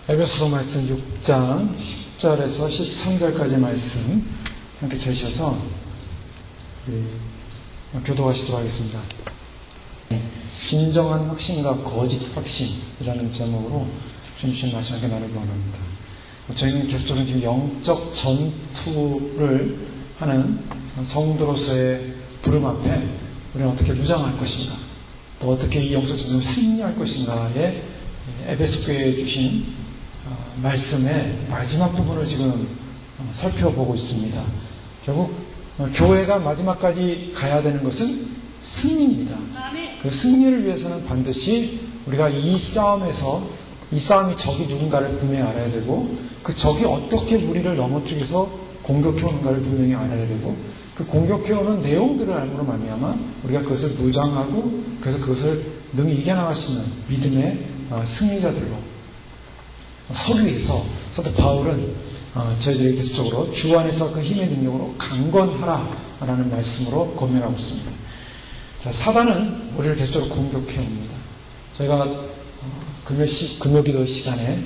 에베소서 말씀 6장 10절에서 13절까지의 말씀 함께 찾으셔서 교도하시도록 하겠습니다. 진정한 확신과 거짓 확신이라는 제목으로 주신 말씀 함께 나누기 원합니다. 저희는 계속적으로 지금 영적 전투를 하는 성도로서의 부름 앞에 우리는 어떻게 무장할 것인가, 또 어떻게 이 영적 전투를 승리할 것인가에 에베소 교회에 주신 말씀의 마지막 부분을 지금 살펴보고 있습니다. 결국 교회가 마지막까지 가야 되는 것은 승리입니다. 그 승리를 위해서는 반드시 우리가 이 싸움이 적이 누군가를 분명히 알아야 되고, 그 적이 어떻게 우리를 넘어뜨리기 위해서 공격해오는가를 분명히 알아야 되고, 그 공격해오는 내용들을 알므로 말미암아 우리가 그것을 무장하고, 그래서 그것을 능히 이겨나갈 수 있는 믿음의 승리자들로 서기 위해서 사도 바울은 저희들에게 계속적으로 주 안에서 그 힘의 능력으로 강건하라라는 말씀으로 권면하고 있습니다. 자, 사단은 우리를 계속적으로 공격해옵니다. 저희가 금요기도 시간에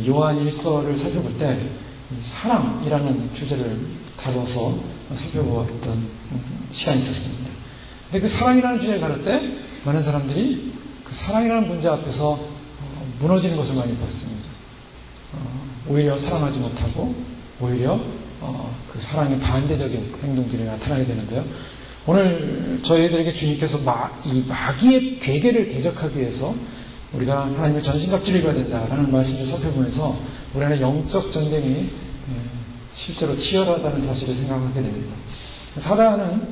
요한 1서를 살펴볼 때 사랑이라는 주제를 다뤄서 살펴보았던 시간이 있었습니다. 근데 그 사랑이라는 주제를 다룰 때 많은 사람들이 그 사랑이라는 문제 앞에서 무너지는 것을 많이 봤습니다. 오히려 사랑하지 못하고 오히려 그 사랑의 반대적인 행동들이 나타나게 되는데요. 오늘 저희들에게 주님께서 이 마귀의 괴계를 대적하기 위해서 우리가 하나님의 전신갑주를 입어야 된다라는 말씀을 살펴보면서 우리 안에 영적 전쟁이 실제로 치열하다는 사실을 생각하게 됩니다. 사단은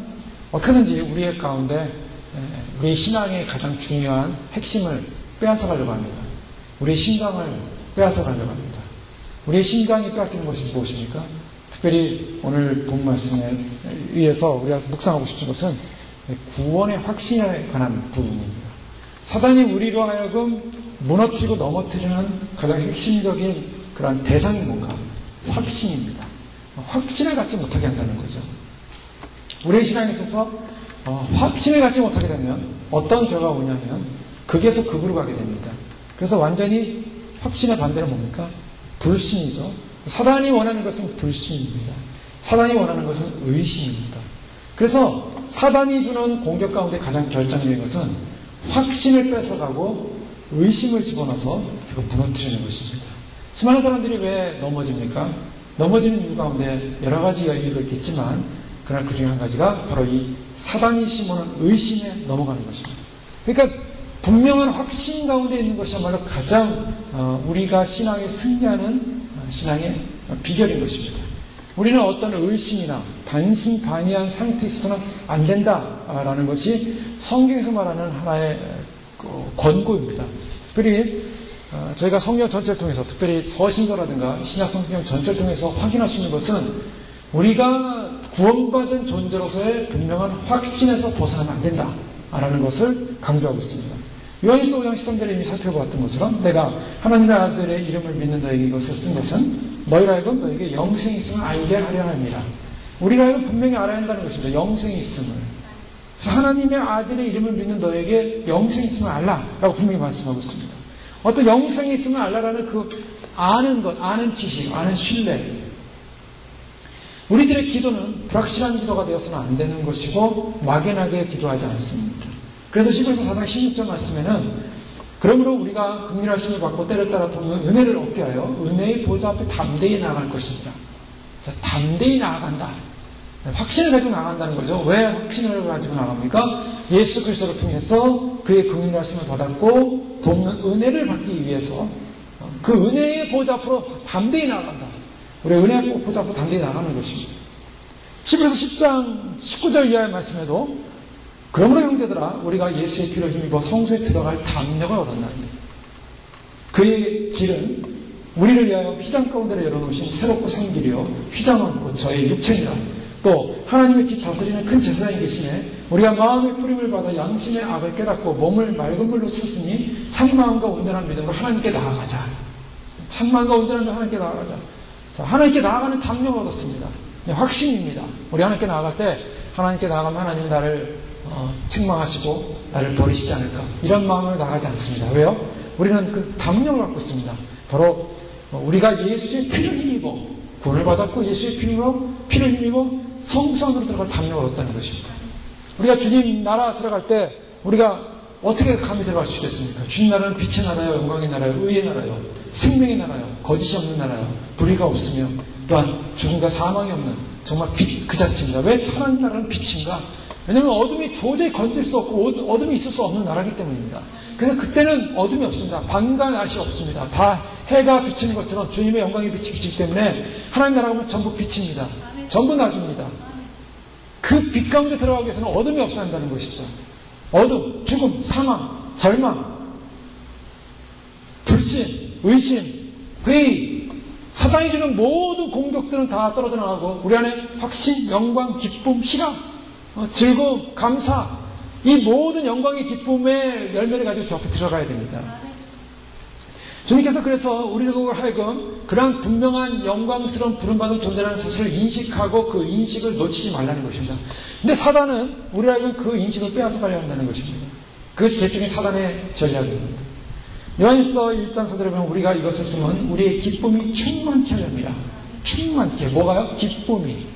어떻게든지 우리의 가운데 우리의 신앙의 가장 중요한 핵심을 빼앗아가려고 합니다. 우리의 심장을 빼앗아가려고 합니다. 우리의 심장이 빼앗기는 것이 무엇입니까? 특별히 오늘 본 말씀에 의해서 우리가 묵상하고 싶은 것은 구원의 확신에 관한 부분입니다. 사단이 우리로 하여금 무너뜨리고 넘어뜨리는 가장 핵심적인 그런 대상이 뭔가? 확신입니다. 확신을 갖지 못하게 한다는 거죠. 우리의 신앙에 있어서 확신을 갖지 못하게 되면 어떤 결과가 오냐면 극에서 극으로 가게 됩니다. 그래서 완전히 확신의 반대는 뭡니까? 불신이죠. 사단이 원하는 것은 불신입니다. 사단이 원하는 것은 의심입니다. 그래서 사단이 주는 공격 가운데 가장 결정적인 것은 확신을 뺏어가고 의심을 집어넣어서 결국 무너뜨리는 것입니다. 수많은 사람들이 왜 넘어집니까? 넘어지는 이유 가운데 여러 가지 이유가 있겠지만, 그러나 그 중에 한 가지가 바로 이 사단이 심어놓은 의심에 넘어가는 것입니다. 그러니까 분명한 확신 가운데 있는 것이야말로 가장 우리가 신앙에 승리하는 신앙의 비결인 것입니다. 우리는 어떤 의심이나 반신반의한 상태에 있어서는 안 된다라는 것이 성경에서 말하는 하나의 권고입니다. 특별히 저희가 성경 전체를 통해서, 특별히 서신서라든가 신약성경 전체를 통해서 확인할 수 있는 것은 우리가 구원받은 존재로서의 분명한 확신에서 벗어나면 안 된다라는 것을 강조하고 있습니다. 요한일서 5장 13절에 이미 살펴보았던 것처럼 내가 하나님의 아들의 이름을 믿는 너에게 이것을 쓴 것은 너희라 하여금 너에게 영생이 있음을 알게 하려 합니다. 우리가 하여금 분명히 알아야 한다는 것입니다. 영생이 있음을. 그래서 하나님의 아들의 이름을 믿는 너에게 영생이 있음을 알라라고 분명히 말씀하고 있습니다. 어떤 영생이 있음을 알라라는 그 아는 것, 아는 지식, 아는 신뢰. 우리들의 기도는 불확실한 기도가 되어서는 안 되는 것이고 막연하게 기도하지 않습니다. 그래서 시브리서 4장 16절 말씀에는 그러므로 우리가 긍휼하심을 받고 때를 따라 돕는 은혜를 얻게 하여 은혜의 보좌 앞에 담대히 나아갈 것입니다. 자, 담대히 나아간다. 확신을 가지고 나간다는 거죠. 왜 확신을 가지고 나갑니까? 예수 그리스도를 통해서 그의 긍휼하심을 받았고 돕는 은혜를 받기 위해서 그 은혜의 보좌 앞으로 담대히 나아간다. 우리 은혜의 보좌 앞으로 담대히 나가는 것입니다. 시브리서 10장 19절 이하의 말씀에도 그러므로 형제들아 우리가 예수의 피로 힘입어 성소에 들어갈 담력을 얻었나니 그의 길은 우리를 위하여 휘장 가운데로 열어놓으신 새롭고 새 길이요 휘장은 곧 저의 육체니라. 또 하나님의 집 다스리는 큰 제사장이 계시네 우리가 마음의 뿌림을 받아 양심의 악을 깨닫고 몸을 맑은 물로 씻으니 참마음과 온전한 믿음으로 하나님께 나아가자. 참마음과 온전한 믿음으로 하나님께 나아가자. 자, 하나님께 나아가는 담력을 얻었습니다. 확신입니다. 우리 하나님께 나아갈 때 하나님께 나아가면 하나님 나를 책망하시고 나를 버리시지 않을까, 이런 마음으로 나가지 않습니다. 왜요? 우리는 그 담력을 갖고 있습니다. 바로 우리가 예수의 피를 힘입어 구원을 받았고 예수의 피를 힘입어 성소 안으로 들어갈 담력을 얻었다는 것입니다. 우리가 주님 나라 들어갈 때 우리가 어떻게 감히 들어갈 수 있겠습니까? 주님 나라는 빛의 나라요, 영광의 나라요, 의의 나라요, 생명의 나라요, 거짓이 없는 나라요, 불의가 없으며 또한 죽음과 사망이 없는 정말 빛 그 자체입니다. 왜 하나님 나라는 빛인가? 왜냐하면 어둠이 도저히 건들 수 없고 어둠이 있을 수 없는 나라이기 때문입니다. 그래서 그때는 어둠이 없습니다. 밤과 낮이 없습니다. 다 해가 비치는 것처럼 주님의 영광이 비치기 때문에 하나님 나라가 보면 전부 빛입니다. 전부 낮입니다. 그 빛 가운데 들어가기 위해서는 어둠이 없어야 한다는 것이죠. 어둠, 죽음, 사망, 절망, 불신, 의심, 회의, 사단이 주는 모든 공격들은 다 떨어져 나가고 우리 안에 확신, 영광, 기쁨, 희락, 즐거움, 감사, 이 모든 영광의 기쁨의 열매를 가지고 주 앞에 들어가야 됩니다. 주님께서 그래서 우리로 하여금 그런 분명한 영광스러운 부름받은 존재라는 사실을 인식하고 그 인식을 놓치지 말라는 것입니다. 근데 사단은 우리로 하여금 그 인식을 빼앗아가려 한다는 것입니다. 그것이 대중의 사단의 전략입니다. 요한일서 1장 4절에 보면 우리가 이것을 쓰면 우리의 기쁨이 충만케 하렵니다. 충만케. 뭐가요? 기쁨이.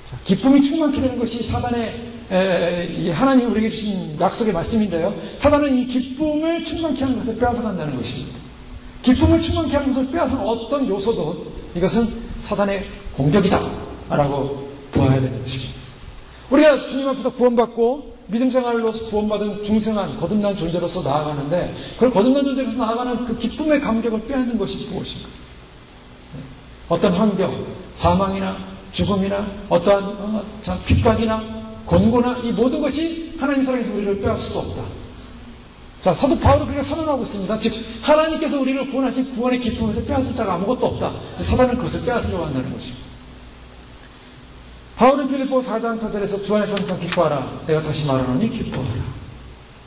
자, 기쁨이 충만케 되는 것이 사단의 하나님이 우리에게 주신 약속의 말씀인데요. 사단은 이 기쁨을 충만케 하는 것을 빼앗아간다는 것입니다. 기쁨을 충만케 하는 것을 빼앗은 어떤 요소도 이것은 사단의 공격이다 라고 보아야 되는 것입니다. 우리가 주님 앞에서 구원받고 믿음 생활로서 구원받은 중생한 거듭난 존재로서 나아가는데 그걸 거듭난 존재로서 나아가는 그 기쁨의 감격을 빼앗는 것이 무엇인가? 어떤 환경, 사망이나 죽음이나 어떠한 핍박이나 권고나 이 모든 것이 하나님 사랑에서 우리를 빼앗을 수 없다. 자, 사도 바울은 그렇게 선언하고 있습니다. 즉 하나님께서 우리를 구원하신 구원의 기쁨에서 빼앗을 자가 아무것도 없다. 사단은 그것을 빼앗으려고 한다는 것입니다. 바울은 빌립보 4장 4절에서 주 안에서 항상 기뻐하라. 내가 다시 말하노니 기뻐하라.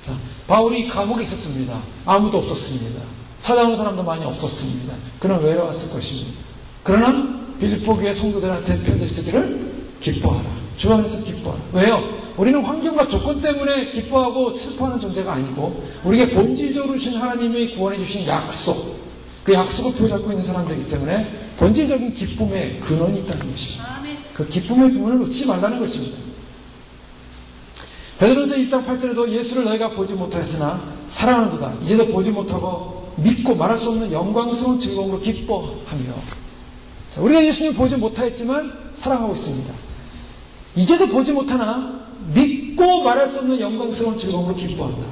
자, 바울이 감옥에 있었습니다. 아무도 없었습니다. 찾아오는 사람도 많이 없었습니다. 그는 외로웠을 것입니다. 그러나 빌립보 교회 성도들한테 표현되시기를 기뻐하라. 주 안에서 기뻐하라. 왜요? 우리는 환경과 조건 때문에 기뻐하고 슬퍼하는 존재가 아니고 우리에게 본질적으로 주신 하나님의 구원해 주신 약속, 그 약속을 부여잡고 있는 사람들이기 때문에 본질적인 기쁨의 근원이 있다는 것입니다. 그 기쁨의 근원을 놓지 말라는 것입니다. 베드로전서 1장 8절에도 예수를 너희가 보지 못하였으나 사랑하는도다. 이제도 보지 못하고 믿고 말할 수 없는 영광스러운 즐거움으로 기뻐하며. 자, 우리가 예수님을 보지 못하였지만 사랑하고 있습니다. 이제도 보지 못하나 믿고 말할 수 없는 영광스러운 즐거움으로 기뻐한다.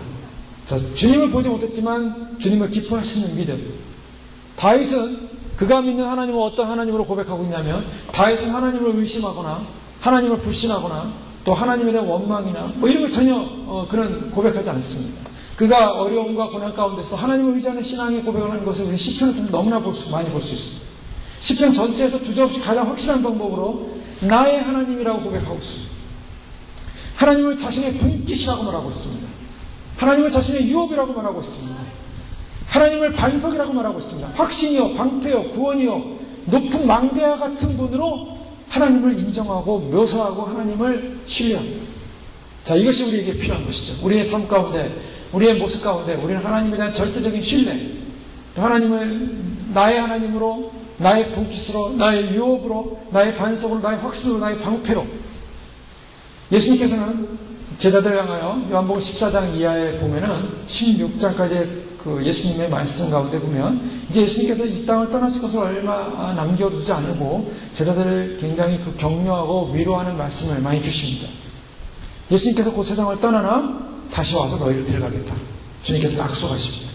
자, 주님을 보지 못했지만 주님을 기뻐하시는 믿음. 다윗은 그가 믿는 하나님을 어떤 하나님으로 고백하고 있냐면 다윗은 하나님을 의심하거나 하나님을 불신하거나 또 하나님에 대한 원망이나 뭐 이런 걸 전혀 그런 고백하지 않습니다. 그가 어려움과 고난 가운데서 하나님을 의지하는 신앙의 고백을 하는 것을 우리 시편을 통해 너무나 많이 볼 수 있습니다. 시편 전체에서 주저없이 가장 확실한 방법으로 나의 하나님이라고 고백하고 있습니다. 하나님을 자신의 분깃이라고 말하고 있습니다. 하나님을 자신의 유업이라고 말하고 있습니다. 하나님을 반석이라고 말하고 있습니다. 확신이요, 방패요, 구원이요, 높은 망대와 같은 분으로 하나님을 인정하고 묘사하고 하나님을 신뢰합니다. 자, 이것이 우리에게 필요한 것이죠. 우리의 삶 가운데, 우리의 모습 가운데 우리는 하나님에 대한 절대적인 신뢰, 하나님을 나의 하나님으로, 나의 분깃으로, 나의 유업으로, 나의 반석으로, 나의 확신으로, 나의 방패로. 예수님께서는 제자들을 향하여 요한복음 14장 이하에 보면은 16장까지의 그 예수님의 말씀 가운데 보면 이제 예수님께서 이 땅을 떠나실 것을 얼마 남겨두지 않고 제자들을 굉장히 그 격려하고 위로하는 말씀을 많이 주십니다. 예수님께서 그 세상을 떠나나 다시 와서 너희를 데려가겠다. 주님께서 약속하십니다.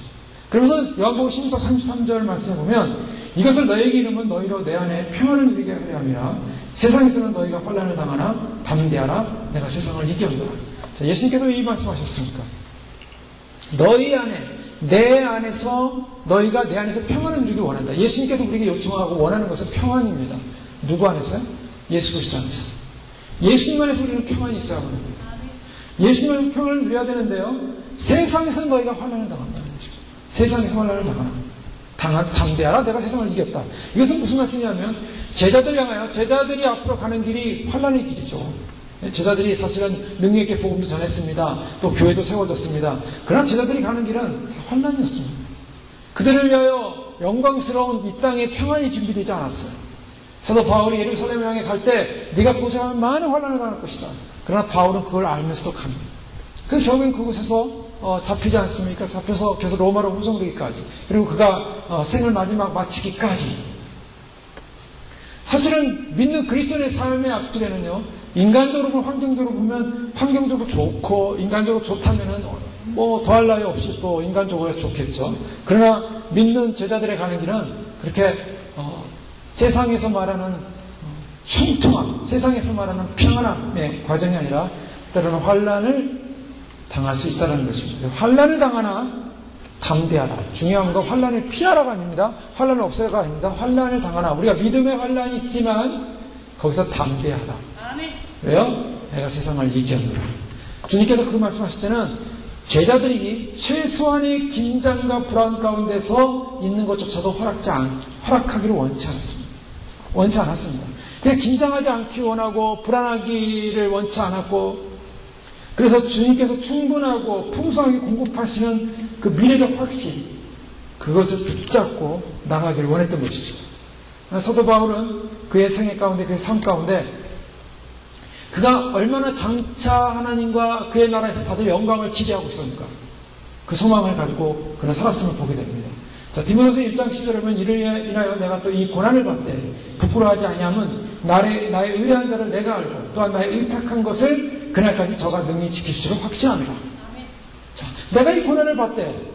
그러면서 요한복음 16장 33절 말씀에 보면 이것을 너희에게 이르면 너희로 내 안에 평안을 누리게 하려 함이라. 세상에서는 너희가 환난을 당하나 담대하라. 내가 세상을 이겼노라. 자, 예수님께서 이 말씀하셨습니까? 너희 안에 내 안에서 너희가 내 안에서 평안을 누리기 원한다. 예수님께서 우리에게 요청하고 원하는 것은 평안입니다. 누구 안에서요? 예수 그리스도 안에서. 예수님 안에서 우리는 평안이 있어야 합니다. 예수님 안에서 평안을 누려야 되는데요. 세상에서는 너희가 환난을 당한다는 것입니다. 세상에서 환난을 담대하라. 내가 세상을 이겼다. 이것은 무슨 말씀이냐면 제자들 향하여 제자들이 앞으로 가는 길이 환난의 길이죠. 제자들이 사실은 능력 있게 복음도 전했습니다. 또 교회도 세워졌습니다. 그러나 제자들이 가는 길은 환난이었습니다. 그들을 위하여 영광스러운 이 땅에 평안이 준비되지 않았어요. 사도 바울이 예루살렘 향해 갈 때 네가 고생하면 많은 환난을 당할 것이다. 그러나 바울은 그걸 알면서도 갑니다. 그래서 결국엔 그곳에서 잡히지 않습니까? 잡혀서 계속 로마로 후송되기까지, 그리고 그가 생을 마지막 마치기까지. 사실은 믿는 그리스도인의 삶의 앞뒤에는요, 인간적으로 환경적으로 보면 환경적으로 좋고 인간적으로 좋다면은 뭐 더할 나위 없이 또 인간적으로 좋겠죠. 그러나 믿는 제자들의 가는 길은 그렇게 세상에서 말하는 형통함, 세상에서 말하는 평안함의 과정이 아니라 때로는 환난을 당할 수 있다는 것입니다. 환난을 당하나 담대하라. 중요한 건 환난을 피하라가 아닙니다. 환난을 없애라가 아닙니다. 환난을 당하나. 우리가 믿음의 환난이 있지만 거기서 담대하라. 왜요? 내가 세상을 이겼노라. 주님께서 그 말씀하실 때는 제자들이 최소한의 긴장과 불안 가운데서 있는 것조차도 허락하기를 원치 않았습니다. 그냥 긴장하지 않기 원하고 불안하기를 원치 않았고, 그래서 주님께서 충분하고 풍성하게 공급하시는 그 미래적 확신, 그것을 붙잡고 나가기를 원했던 것이죠. 사도 바울은 그의 생애 가운데, 그의 삶 가운데 그가 얼마나 장차 하나님과 그의 나라에서 받을 영광을 기대하고 있었는가, 그 소망을 가지고 그는 살았음을 보게 됩니다. 자, 디모데후서 1장 10절에 보면 이를 인하여 내가 또 이 고난을 받되 부끄러워하지 아니함은 나의 의뢰한 자를 내가 알고 또한 나의 의탁한 것을 그날까지 저가 능히 지킬 줄을 확신합니다. 자, 내가 이 고난을 받되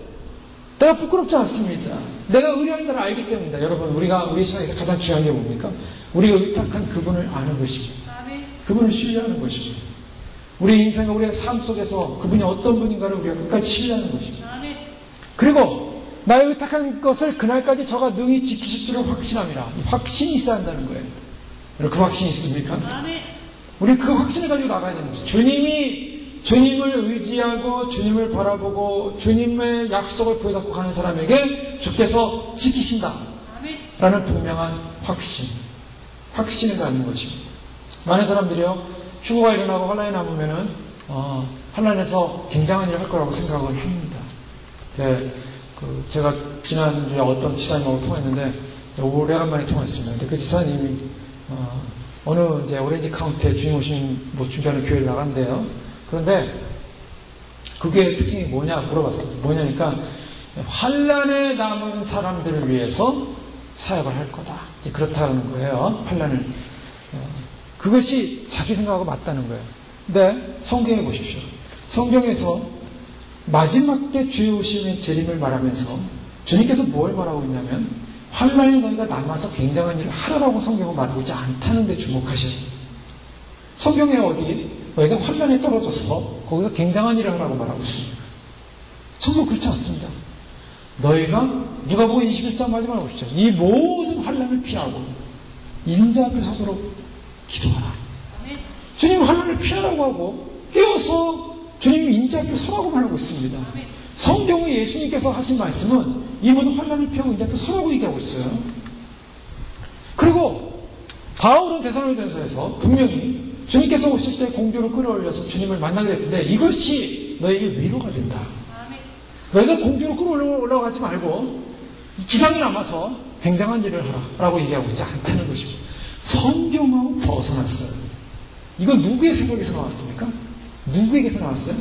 내가 부끄럽지 않습니다. 내가 의뢰한 자를 알기 때문입니다. 여러분, 우리 시간에서 가장 중요한 게 뭡니까? 우리가 의탁한 그분을 아는 것입니다. 그분을 신뢰하는 것입니다. 우리 인생과 우리의 삶 속에서 그분이 어떤 분인가를 우리가 끝까지 신뢰하는 것입니다. 그리고 나의 의탁한 것을 그날까지 저가 능히 지키실 줄을 확신합니다. 이 확신이 있어야 한다는 거예요. 여러분, 그 확신이 있습니까? 우리 그 확신을 가지고 나가야 되는 것입니다. 주님을 의지하고 주님을 바라보고 주님의 약속을 부여잡고 가는 사람에게 주께서 지키신다 라는 분명한 확신을 갖는 것입니다. 많은 사람들이요, 휴거가 일어나고 환란이 남으면은 환란에서 굉장한 일을 할 거라고 생각을 합니다. 제가 지난주에 어떤 지사님하고 통화했는데 오래간만에 통화했습니다. 근데 그 지사님이 어느 이제 오렌지 카운티에 주임 오신 준비하는 교회를 나간대요. 그런데 그게 특징이 뭐냐 물어봤어요. 뭐냐니까 환란에 남은 사람들을 위해서 사역을 할 거다. 이제 그렇다는 거예요. 환란을. 그것이 자기 생각하고 맞다는 거예요. 근데 성경에 보십시오. 성경에서 마지막 때 주의 오심의 재림을 말하면서 주님께서 뭘 말하고 있냐면 환란이 너희가 남아서 굉장한 일을 하라라고 성경은 말하고 있지 않다는 데 주목하셔요. 성경에 어디 너희가 환란에 떨어져서 거기서 굉장한 일을 하라고 말하고 있습니다. 성경 그렇지 않습니다. 너희가 누가복음 21장 마지막에 보시죠. 이 모든 환란을 피하고 인자 앞에 서도록 기도하라. 주님 환란을 피하라고 하고 깨워서 주님 인자 앞에 서라고 말하고 있습니다. 성경의 예수님께서 하신 말씀은 이 모든 환란을 피하고 인자 앞에 서라고 얘기하고 있어요. 그리고 바울은 데살로니가전서에서 분명히 주님께서 오실 때 공주로 끌어올려서 주님을 만나게 됐는데 이것이 너에게 위로가 된다. 너희가 공주로 끌어올라가지 말고 지상에 남아서 굉장한 일을 하라 라고 얘기하고 있지 않다는 것입니다. 성경하고 벗어났어요. 이건 누구의 생각에서 나왔습니까? 누구에게서 나왔어요?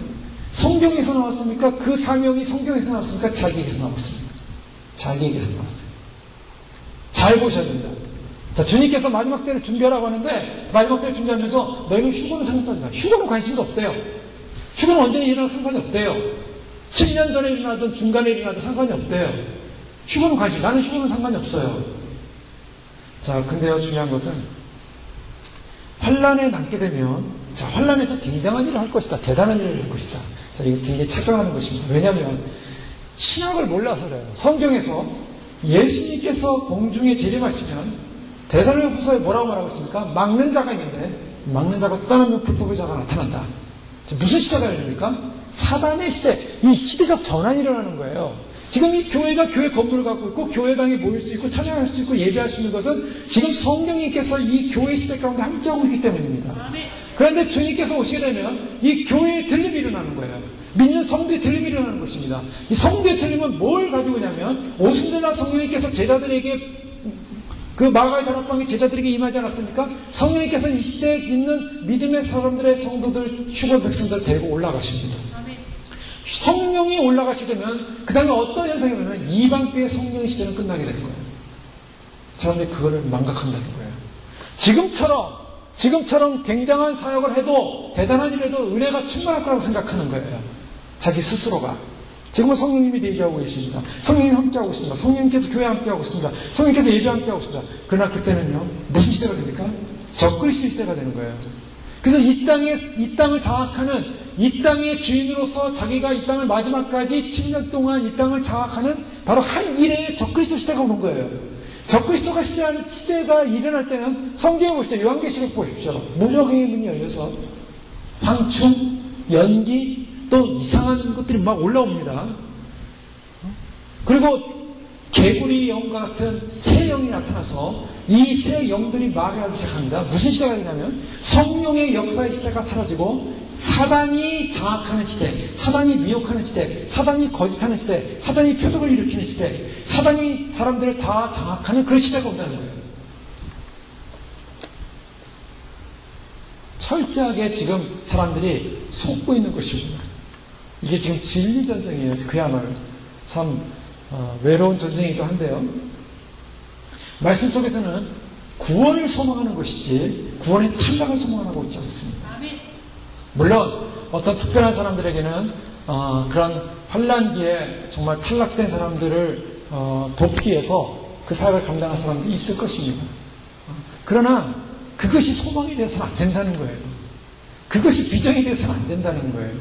성경에서 나왔습니까? 그 사명이 성경에서 나왔습니까? 자기에게서 나왔습니까? 자기에게서 나왔어요. 잘 보셔야 됩니다. 자, 주님께서 마지막 때를 준비하라고 하는데 마지막 때를 준비하면서 너희는 휴거는 생각하지 마. 휴거는 관심도 없대요. 휴거는 언제 일어나도 상관이 없대요. 10년 전에 일어나든 중간에 일어나든 상관이 없대요. 나는 휴거는 상관이 없어요. 자, 근데요, 중요한 것은 환란에 남게 되면 환란에서 굉장한 일을 할 것이다. 대단한 일을 할 것이다. 자, 이거 굉장히 착각하는 것입니다. 왜냐하면 신학을 몰라서 그래요. 성경에서 예수님께서 공중에 재림하시면 데살로니가후서에 뭐라고 말하고 있습니까? 막는 자가 있는데 막는 자가 떠나면 불법의 자가 나타난다. 무슨 시대가 열립니까? 사단의 시대. 이 시대적 전환이 일어나는 거예요. 지금 이 교회가 교회 건물을 갖고 있고 교회당에 모일 수 있고 찬양할 수 있고 예배할 수 있는 것은 지금 성령님께서 이 교회 시대 가운데 함께하고 있기 때문입니다. 그런데 주님께서 오시게 되면 이 교회의 들림이 일어나는 거예요. 믿는 성도의 틀림이 일어나는 것입니다. 이 성도의 틀림은 뭘 가지고 있냐면 오순절날 성령님께서 제자들에게 그 마가의 다락방에 제자들에게 임하지 않았습니까? 성령님께서 이 시대에 있는 믿음의 사람들의 성도들, 휴거 백성들 데리고 올라가십니다. 성령이 올라가시게 되면 그 다음에 어떤 현상이 오면 이방교의 성령의 시대는 끝나게 되는 거예요. 사람들이 그거를 망각한다는 거예요. 지금처럼 굉장한 사역을 해도 대단한 일을 해도 은혜가 충만할 거라고 생각하는 거예요. 자기 스스로가. 지금은 성령님이 대기하고 계십니다. 성령님이 함께하고 있습니다. 성령님께서 교회 함께하고 있습니다. 성령님께서 예배 함께하고 있습니다. 그러나 그때는요, 무슨 시대가 됩니까? 적그리스도 시대가 되는 거예요. 그래서 이 땅을 장악하는, 이 땅의 주인으로서 자기가 이 땅을 마지막까지 7년 동안 이 땅을 장악하는 바로 한 일의 적그리스도 시대가 오는 거예요. 적그리스도가 시대가 일어날 때는 성경에 보십시오. 요한계시록 보십시오. 무적의 문이 열려서 황충, 연기, 또 이상한 것들이 막 올라옵니다. 그리고 개구리 영과 같은 새 영이 나타나서 이 새 영들이 말을 하기 시작합니다. 무슨 시대가 되냐면 성령의 역사의 시대가 사라지고 사단이 장악하는 시대, 사단이 미혹하는 시대, 사단이 거짓하는 시대, 사단이 표적을 일으키는 시대, 사단이 사람들을 다 장악하는 그런 시대가 온다는 거예요. 철저하게 지금 사람들이 속고 있는 것입니다. 이게 지금 진리전쟁이에요. 그야말로 참 외로운 전쟁이기도 한데요. 말씀 속에서는 구원을 소망하는 것이지 구원의 탈락을 소망하고 있지 않습니다. 물론 어떤 특별한 사람들에게는 그런 환난기에 정말 탈락된 사람들을 돕기 위해서 그 사역을 감당할 사람들이 있을 것입니다. 그러나 그것이 소망이 되어서는 안 된다는 거예요. 그것이 비전이 되어서는 안 된다는 거예요.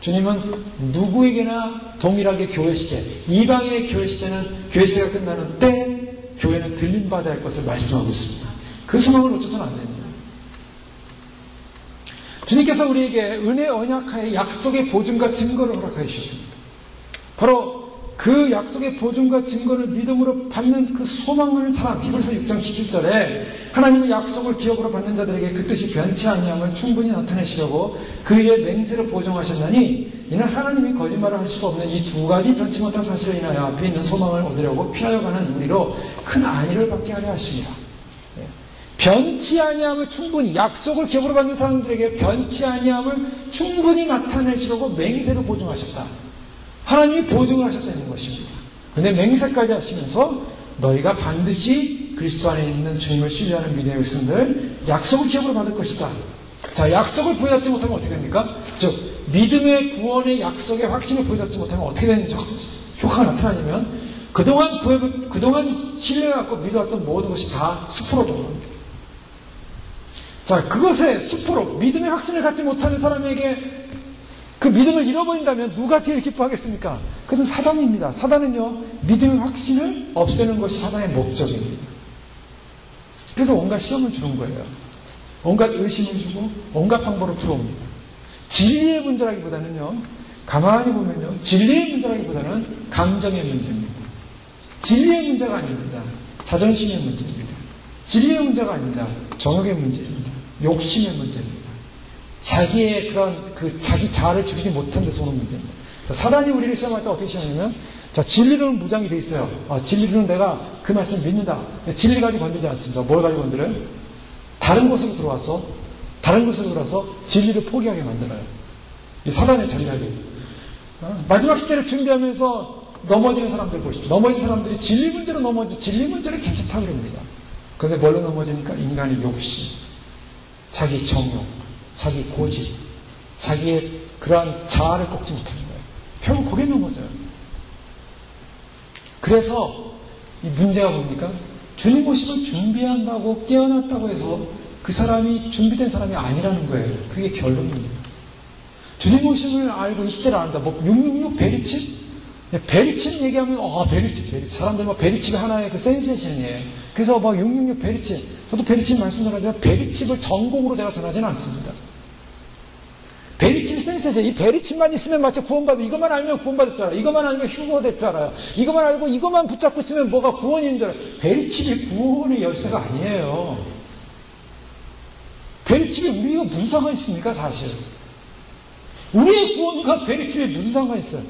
주님은 누구에게나 동일하게 교회 시대, 이방인의 교회 시대는 교회 시대가 끝나는 때 교회는 들림받아야 할 것을 말씀하고 있습니다. 그 소망을 놓쳐서는 안 됩니다. 주님께서 우리에게 은혜 언약하에 약속의 보증과 증거를 허락하여 주셨습니다. 바로 그 약속의 보증과 증거를 믿음으로 받는 그 소망하는 사람, 히브리서 6장 17절에 하나님의 약속을 기업으로 받는 자들에게 그 뜻이 변치 아니함을 충분히 나타내시려고 그의 맹세를 보증하셨나니 이는 하나님이 거짓말을 할 수 없는 이 두 가지 변치 못한 사실을 인하여 앞에 있는 소망을 얻으려고 피하여 가는 우리로 큰 안위를 받게 하려 하십니다. 변치 아니함을 충분히, 약속을 기업으로 받는 사람들에게 변치 아니함을 충분히 나타내시려고 맹세를 보증하셨다. 하나님이 보증을 하셨다는 것입니다. 근데 맹세까지 하시면서 너희가 반드시 그리스도 안에 있는 주님을 신뢰하는 믿음의 백성들 약속을 기업으로 받을 것이다. 자, 약속을 보여받지 못하면 어떻게 됩니까? 즉 믿음의 구원의 약속의 확신을 보여받지 못하면 어떻게 되는 효과가 나타나냐면 그동안 신뢰해갖고 믿어왔던 모든 것이 다 수포로 돌아갑니다. 자, 그것에 수포로 믿음의 확신을 갖지 못하는 사람에게 그 믿음을 잃어버린다면 누가 제일 기뻐하겠습니까? 그것은 사단입니다. 사단은요, 믿음의 확신을 없애는 것이 사단의 목적입니다. 그래서 온갖 시험을 주는 거예요. 온갖 의심을 주고 온갖 방법을 풀어옵니다. 진리의 문제라기보다는요, 가만히 보면요, 진리의 문제라기보다는 감정의 문제입니다. 진리의 문제가 아닙니다. 자존심의 문제입니다. 진리의 문제가 아닙니다. 정욕의 문제입니다. 욕심의 문제입니다. 자기의 그런 자기 자아를 죽이지 못한 데서 오는 문제입니다. 자, 사단이 우리를 시험할 때 어떻게 시험하냐면, 자, 진리로는 무장이 돼 있어요. 진리로는 내가 그 말씀을 믿는다. 진리 가지고 건들지 않습니다. 뭘 가지고 건드려요? 다른 곳으로 들어와서 진리를 포기하게 만들어요. 이 사단의 전략이에요. 마지막 시대를 준비하면서 넘어지는 사람들 보십시오. 넘어진 사람들이 진리 문제로 진리 문제를 괜찮다고 그럽니다. 그런데 뭘로 넘어지니까? 인간의 욕심, 자기 정욕, 자기 고집, 자기의 그러한 자아를 꺾지 못하는 거예요. 결국 거기에 넘어져요. 그래서 이 문제가 뭡니까? 주님 오심을 준비한다고 깨어났다고 해서 그 사람이 준비된 사람이 아니라는 거예요. 그게 결론입니다. 주님 오심을 알고 이 시대를 안다. 666 베리칩? 베리칩 얘기하면 베리칩. 사람들 베리칩이 하나의 그 센세이션이에요. 그래서 666 베리칩. 저도 베리칩 말씀드리지만 베리칩을 전공으로 제가 전하지는 않습니다. 베리칩 센세이션. 이 베리칩만 있으면 마치 구원받고, 이것만 알면 구원받을 줄 알아요. 이것만 알면 휴거가 될 줄 알아요. 이것만 알고 이것만 붙잡고 있으면 뭐가 구원인 줄 알아요. 베리칩이 구원의 열쇠가 아니에요. 베리칩이 우리가 무슨 상관이 있습니까, 사실. 우리의 구원과 베리침에 무슨 상관이 있어요?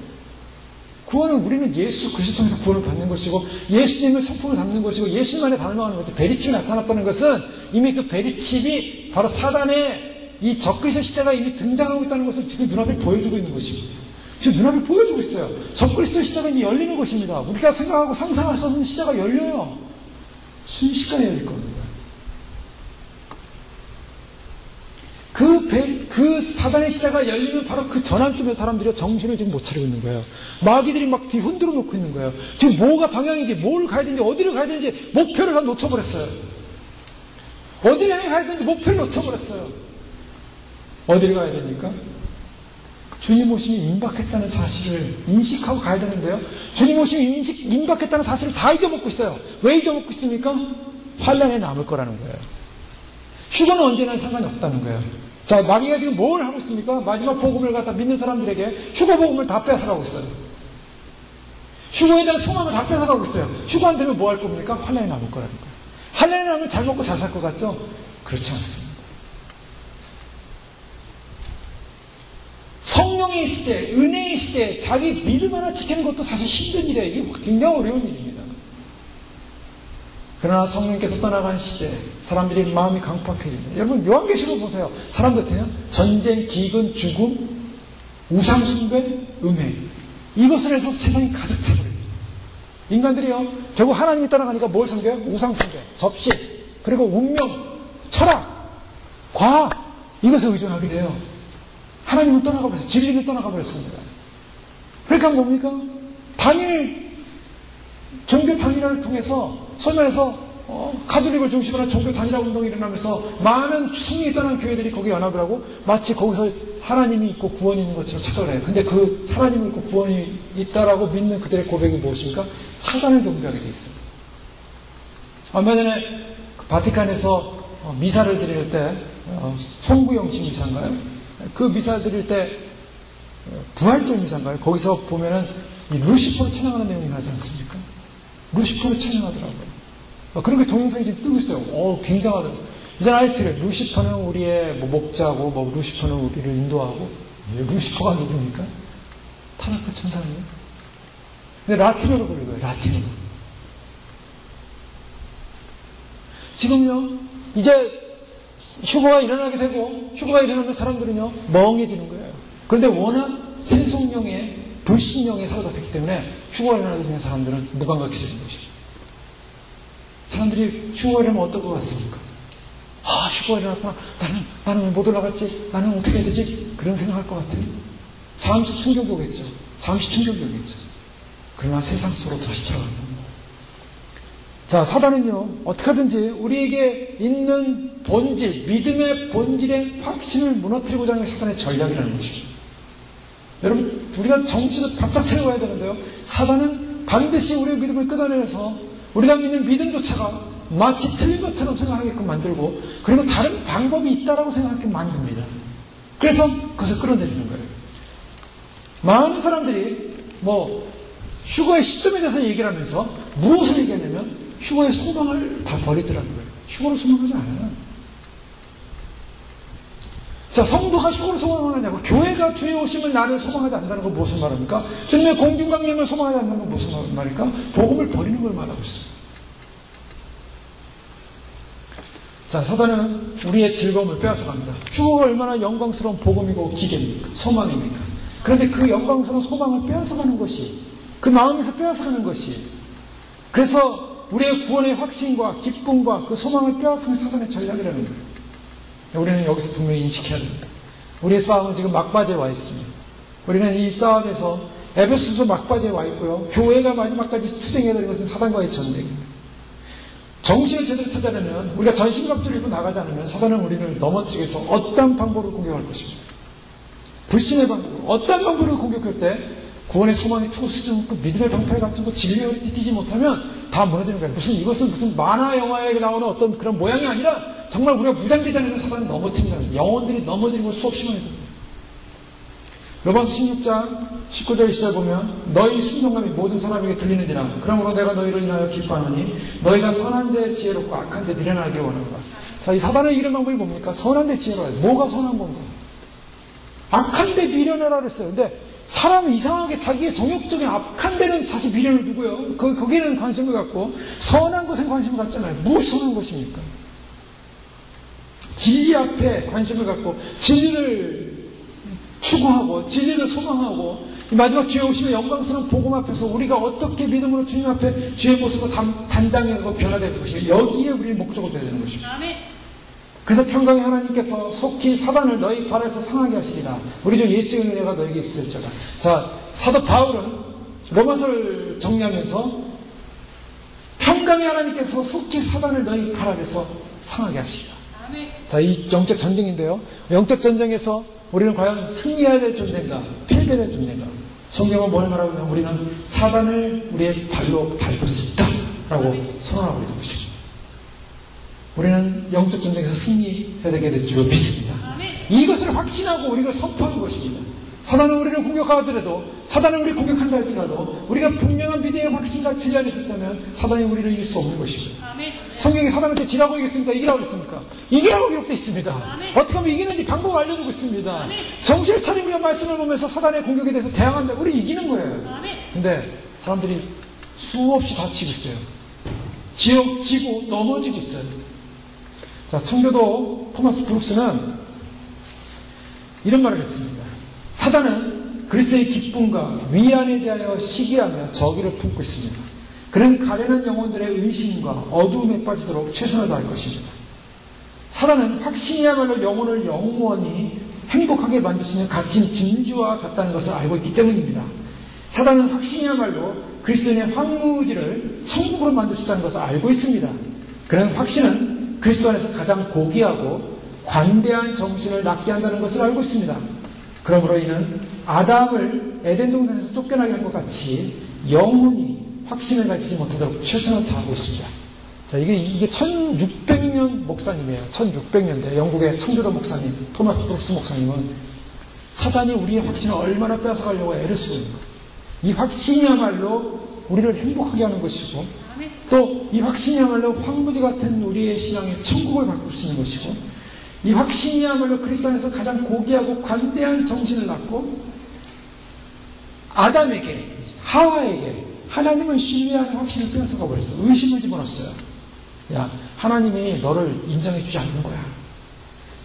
구원은 우리는 예수 그리스도 통해서 구원을 받는 것이고 예수님의 성품을 담는 것이고 예수님 안에 닮아가는 거죠. 베리칩이 나타났다는 것은 이미 그 베리칩이 바로 사단의 이 적그리스도 시대가 이미 등장하고 있다는 것을 지금 눈앞에 보여주고 있는 것입니다. 지금 눈앞에 보여주고 있어요. 적그리스도 시대가 이제 열리는 것입니다. 우리가 생각하고 상상할 수 없는 시대가 열려요. 순식간에 열릴 겁니다. 그 사단의 시대가 열리면 바로 그 전환점에 사람들이 정신을 지금 못 차리고 있는 거예요. 마귀들이 막 뒤 흔들어 놓고 있는 거예요. 지금 뭐가 방향인지, 뭘 가야 되는지, 어디를 가야 되는지 목표를 다 놓쳐버렸어요. 어디를 가야 되는지 목표를 놓쳐버렸어요. 어디를 가야 됩니까? 주님 오심이 임박했다는 사실을 인식하고 가야 되는데요. 주님 오심이 임박했다는 사실을 다 잊어먹고 있어요. 왜 잊어먹고 있습니까? 환란에 남을 거라는 거예요. 휴거는 언제나 상관이 없다는 거예요. 자, 마귀가 지금 뭘 하고 있습니까? 마지막 복음을 갖다 믿는 사람들에게 휴거 복음을 다 뺏어가고 있어요. 휴거에 대한 소망을 다 뺏어가고 있어요. 휴거 안 되면 뭐 할 겁니까? 환란에 남을 거라는 거예요. 환란에 남으면 잘 먹고 잘 살 것 같죠? 그렇지 않습니다. 성령의 시대, 은혜의 시대, 자기 믿음 하나 지키는 것도 사실 힘든 일이에요. 이게 굉장히 어려운 일입니다. 그러나 성령께서 떠나간 시대, 사람들이 마음이 강팍해집니다. 여러분, 요한계시록 보세요. 사람들 같아요. 전쟁, 기근, 죽음, 우상숭배, 음해. 이것을 해서 세상이 가득 차버립니다. 인간들이요, 결국 하나님이 떠나가니까 뭘 섬겨요? 우상숭배, 접시, 그리고 운명, 철학, 과학, 이것에 의존하게 돼요. 하나님은 떠나가 버렸어요. 진리를 떠나가 버렸습니다. 그러니까 뭡니까? 종교 단일화를 통해서 소위 말해서 가톨릭을 중심으로 한 종교 단일화 운동이 일어나면서 많은 성령이 떠난 교회들이 거기에 연합을 하고 마치 거기서 하나님이 있고 구원이 있는 것처럼 착각을 해요. 근데 그 하나님이 있고 구원이 있다라고 믿는 그들의 고백이 무엇입니까? 사단을 경배하게 돼 있어요. 얼마 전에 그 바티칸에서 미사를 드릴 때 송구영신 미사인가요? 그 미사 드릴 때 부활절 미사인가요? 거기서 보면은 이 루시퍼를 찬양하는 내용이 나지 않습니까? 루시퍼를 찬양하더라고요. 그런 게 동영상이 지금 뜨고 있어요. 굉장하더라고요. 이제 알트래. 루시퍼는 우리의 목자고, 루시퍼는 우리를 인도하고. 루시퍼가 누굽니까? 타락한 천사예요. 근데 라틴어로 부르는 거예요. 라틴어로. 지금요, 이제 휴거가 일어나게 되고, 휴거가 일어나면 사람들은요, 멍해지는 거예요. 그런데 워낙 생성령의, 불신령에 사로잡혔기 때문에 휴거가 일어나게 되는 사람들은 무감각해지는 것이죠. 사람들이 휴거가 일어나면 어떨 것 같습니까? 휴거가 일어났구나. 나는 왜 못 올라갔지? 나는 어떻게 해야 되지? 그런 생각할 것 같아요. 잠시 충격이 오겠죠. 잠시 충격이 오겠죠. 그러나 세상 속으로 다시 들어가는 겁니다. 자, 사단은요, 어떻게 하든지 우리에게 있는 본질, 믿음의 본질의 확신을 무너뜨리고자 하는 게 사단의 전략이라는 것입니다. 여러분, 우리가 정신을 바짝 차려가야 되는데요. 사단은 반드시 우리의 믿음을 끄덕내서 우리가 믿는 믿음조차가 마치 틀린 것처럼 생각하게끔 만들고, 그리고 다른 방법이 있다라고 생각하게끔 만듭니다. 그래서 그것을 끌어내리는 거예요. 많은 사람들이 휴거의 시점에 대해서 얘기를 하면서 무엇을 얘기하냐면 휴거의 소망을 다 버리더라는 거예요. 휴거를 소망하지 않아요. 자, 성도가 휴거를 소망하냐고, 교회가 주의 오심을 나를 소망하지 않는다는 건 무슨 말입니까? 주님의 공중강림을 소망하지 않는 건 무슨 말입니까? 복음을 버리는 걸 말하고 있어요. 자, 사단은 우리의 즐거움을 빼앗아갑니다. 휴거가 얼마나 영광스러운 복음이고 기계입니까? 소망입니까? 그런데 그 영광스러운 소망을 빼앗아가는 것이, 그 마음에서 빼앗아가는 것이, 그래서 우리의 구원의 확신과 기쁨과 그 소망을 빼앗아가는 사단의 전략이라는 거예요. 우리는 여기서 분명히 인식해야 됩니다. 우리의 싸움은 지금 막바지에 와 있습니다. 우리는 이 싸움에서 에베소서 막바지에 와 있고요. 교회가 마지막까지 투쟁해야 되는 것은 사단과의 전쟁입니다. 정신을 제대로 찾아내면, 우리가 전신갑주를 입고 나가지 않으면 사단은 우리를 넘어뜨리기 위해서 어떤 방법으로 공격할 것입니다. 불신의 방법으로, 어떤 방법으로 공격할 때 구원의 소망이 투고 쓰지 믿음의 방패를 갖추고 진리의 허리 띠지 못하면 다 무너지는 거예요. 이것은 무슨 만화 영화에 나오는 어떤 그런 모양이 아니라 정말 우리가 무장되지 않는 사단을 넘어뜨린다는 거예요. 영혼들이 넘어지는 걸 수없이 많이 듭니다. 로마서 16장 19절 시절 보면 너희 순종함이 모든 사람에게 들리느니라. 그러므로 내가 너희를 인하여 기뻐하노니 너희가 선한 데 지혜롭고 악한 데 미련하게 원하노라. 자, 이 사단을 이기는 방법이 뭡니까? 선한 데 지혜로워야 돼. 뭐가 선한 건가? 악한 데 미련하라 그랬어요. 근데 사람은 이상하게 자기의 정욕적인 악한 데는 사실 미련을 두고요. 거기에는 관심을 갖고 선한 것에 관심을 갖잖아요. 무엇이 선한 것입니까? 진리 앞에 관심을 갖고 진리를 추구하고 진리를 소망하고 이 마지막 주의 오시는 영광스러운 복음 앞에서 우리가 어떻게 믿음으로 주님 앞에 주의 모습으로 단장하고 변화될 것인가, 여기에 우리의 목적을 둬야 되는 것입니다. 그래서 평강의 하나님께서 속히 사단을 너희 발에서 상하게 하시리라. 우리 주 예수의 은혜가 너에게 있을지어다. 자, 사도 바울은 로마서를 정리하면서 평강의 하나님께서 속히 사단을 너희 발 아래서 상하게 하시리라. 자, 이 영적 전쟁인데요. 영적 전쟁에서 우리는 과연 승리해야 될 존재인가, 패배될 존재인가? 성경은 뭘 말하고 있냐면 우리는 사단을 우리의 발로 밟을 수 있다라고 선언하고 있는 것입니다. 우리는 영적 전쟁에서 승리해야 되게 될 줄 믿습니다. 이것을 확신하고 우리를 선포하는 것입니다. 사단은 우리를 공격하더라도, 사단은 우리를 공격한다 할지라도 우리가 분명한 믿음의 확신과 진리 안에 있었다면 사단이 우리를 이길 수 없는 것입니다. 성경이 사단한테 지라고 이겼습니까? 이기라고 했습니까? 이기라고 기록되어 있습니다. 어떻게 하면 이기는지 방법을 알려주고 있습니다. 정신을 차리고 우리가 말씀을 보면서 사단의 공격에 대해서 대항한다. 우리 이기는 거예요. 근데 사람들이 수없이 다치고 있어요. 지고 넘어지고 있어요. 자, 청교도 토마스 브룩스는 이런 말을 했습니다. 사단은 그리스도의 기쁨과 위안에 대하여 시기하며 저기를 품고 있습니다. 그는 가련한 영혼들의 의심과 어두움에 빠지도록 최선을 다할 것입니다. 사단은 확신이야말로 영혼을 영원히 행복하게 만들 수 있는 갇힌 진주와 같다는 것을 알고 있기 때문입니다. 사단은 확신이야말로 그리스도인의 황무지를 천국으로 만들 수 있다는 것을 알고 있습니다. 그는 확신은 그리스도 안에서 가장 고귀하고 관대한 정신을 낳게 한다는 것을 알고 있습니다. 그러므로 이는 아담을 에덴 동산에서 쫓겨나게 한 것 같이 영혼이 확신을 가지지 못하도록 최선을 다하고 있습니다. 자, 이게 1600년 목사님이에요. 1600년대 영국의 청교도 목사님, 토마스 브룩스 목사님은 사단이 우리의 확신을 얼마나 뺏어가려고 애를 쓰고 있는 거예요. 이 확신이야말로 우리를 행복하게 하는 것이고, 또 이 확신이야말로 황무지 같은 우리의 신앙의 천국을 바꿀 수 있는 것이고, 이 확신이야말로 그리스도 안에서 가장 고귀하고 관대한 정신을 낳고 아담에게, 하와에게 하나님을 신뢰하는 확신을 빼앗아가 버렸어요. 의심을 집어넣었어요. 야, 하나님이 너를 인정해 주지 않는 거야.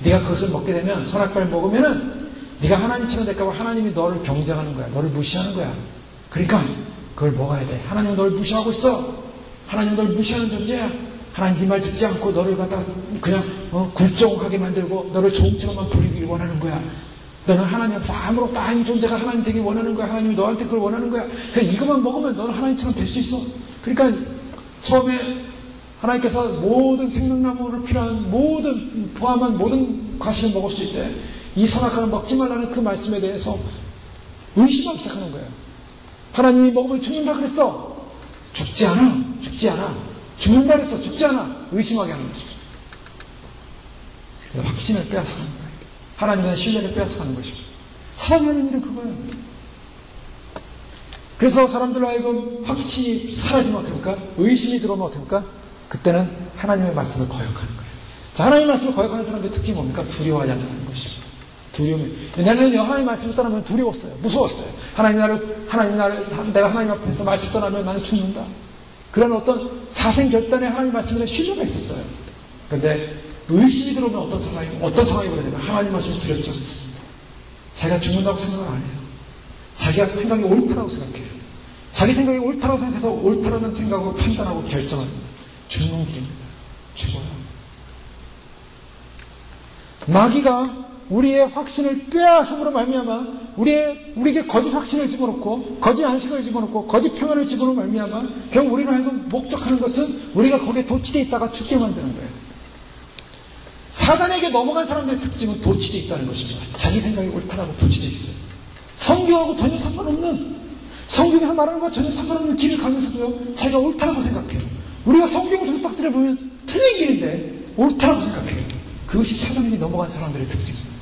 네가 그것을 먹게 되면, 선악과를 먹으면은 네가 하나님처럼 될까 봐 하나님이 너를 경쟁하는 거야. 너를 무시하는 거야. 그러니까 그걸 먹어야 돼. 하나님은 너를 무시하고 있어. 하나님은 너를 무시하는 존재야. 하나님 네 말 듣지 않고 너를 갖다가 그냥 굴종하게 만들고 너를 종처럼만 부리기를 원하는 거야. 너는 하나님 앞에서 아무것도 아닌 존재가 하나님 되길 원하는 거야. 하나님이 너한테 그걸 원하는 거야. 그냥 이것만 먹으면 너는 하나님처럼 될 수 있어. 그러니까 처음에 하나님께서 모든 생명나무를 필요한 모든 포함한 모든 과실을 먹을 수 있대. 이 선악과는 먹지 말라는 그 말씀에 대해서 의심하기 시작하는 거예요. 하나님이 먹으면 죽는다 그랬어. 죽지 않아. 죽는다 그랬어. 죽지 않아. 의심하게 하는 것입니다. 확신을 빼앗아가는 거예요. 하나님에 대한 신뢰를 빼앗아가는 것입니다. 사랑하는 일은 그거예요. 그래서 사람들로 하여금 확신이 사라지면 어떡합니까? 의심이 들어오면 어떡합니까? 그때는 하나님의 말씀을 거역하는 거예요. 자, 하나님의 말씀을 거역하는 사람들의 특징이 뭡니까? 두려워하지 않는 것입니다. 두려움이. 나는 하나님의 말씀을 떠나면 두려웠어요. 무서웠어요. 내가 하나님 앞에서 말씀 떠나면 나는 죽는다. 그런 어떤 사생결단에 하나님 말씀에 신뢰가 있었어요. 그런데 의심이 들어오면 어떤 상황이 벌어지냐면 하나님 말씀이 두렵지 않습니다. 자기가 죽는다고 생각을 안 해요. 자기가 생각이 옳다라고 생각해요. 자기 생각이 옳다라고 생각해서 옳다라는 생각으로 판단하고 결정합니다. 죽는 길입니다. 죽어요. 마귀가 우리의 확신을 빼앗음으로 말미암아 우리에게 거짓 확신을 집어넣고 거짓 안식을 집어넣고 거짓 평안을 집어넣고 말미암아 결국 우리를 하여금 목적하는 것은 우리가 거기에 도취되어 있다가 죽게 만드는 거예요. 사단에게 넘어간 사람들의 특징은 도취되어 있다는 것입니다. 자기 생각이 옳다라고 도취되어 있어요. 성경하고 전혀 상관없는, 성경에서 말하는 것과 전혀 상관없는 길을 가면서도요, 자기가 옳다라고 생각해요. 우리가 성경을 들딱들여 보면 틀린 길인데 옳다라고 생각해요. 그것이 사단에게 넘어간 사람들의 특징입니다.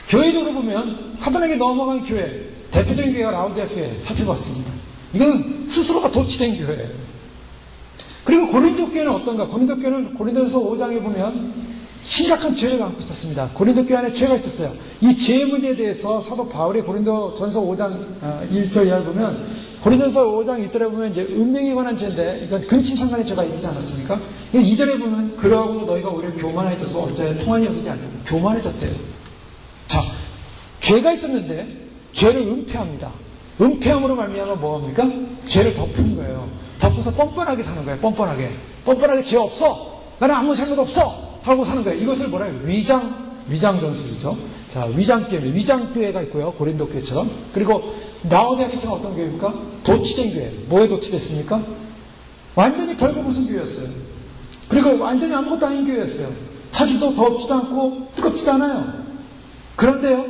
교회적으로 보면 사단에게 넘어간 교회, 대표적인 교회가 라우디아 교회 살펴봤습니다. 이건 스스로가 도취된 교회예요. 그리고 고린도 교회는 어떤가? 고린도 교회는 고린도전서 5장에 보면 심각한 죄를 갖고 있었습니다. 고린도 교회 안에 죄가 있었어요. 이 죄 문제에 대해서 사도 바울이 고린도 전서 5장 1절 이하를 보면, 고린도전서 5장 1절에 보면 이제 은명에 관한 죄인데 이건 근친상간의 죄가 있지 않았습니까? 2절에 보면 그러하고 너희가 오히려 교만해져서 어찌하여 통한이 여기지 않냐고 교만해졌대요. 자, 죄가 있었는데 죄를 은폐합니다. 은폐함으로 말미암아 뭐합니까? 죄를 덮은 거예요. 덮고서 뻔뻔하게 사는 거예요. 뻔뻔하게 죄 없어. 나는 아무 잘못 없어. 하고 사는 거예요. 이것을 뭐라 해요? 위장 전술이죠. 자, 위장교회가 있고요. 고린도 교회처럼. 그리고 라오디아 교회는 어떤 교회입니까? 도치된 교회. 뭐에 도치됐습니까? 완전히 벌거벗은 교회였어요. 그리고 완전히 아무것도 아닌 교회였어요. 자기도 덥지도 않고 뜨겁지도 않아요. 그런데요,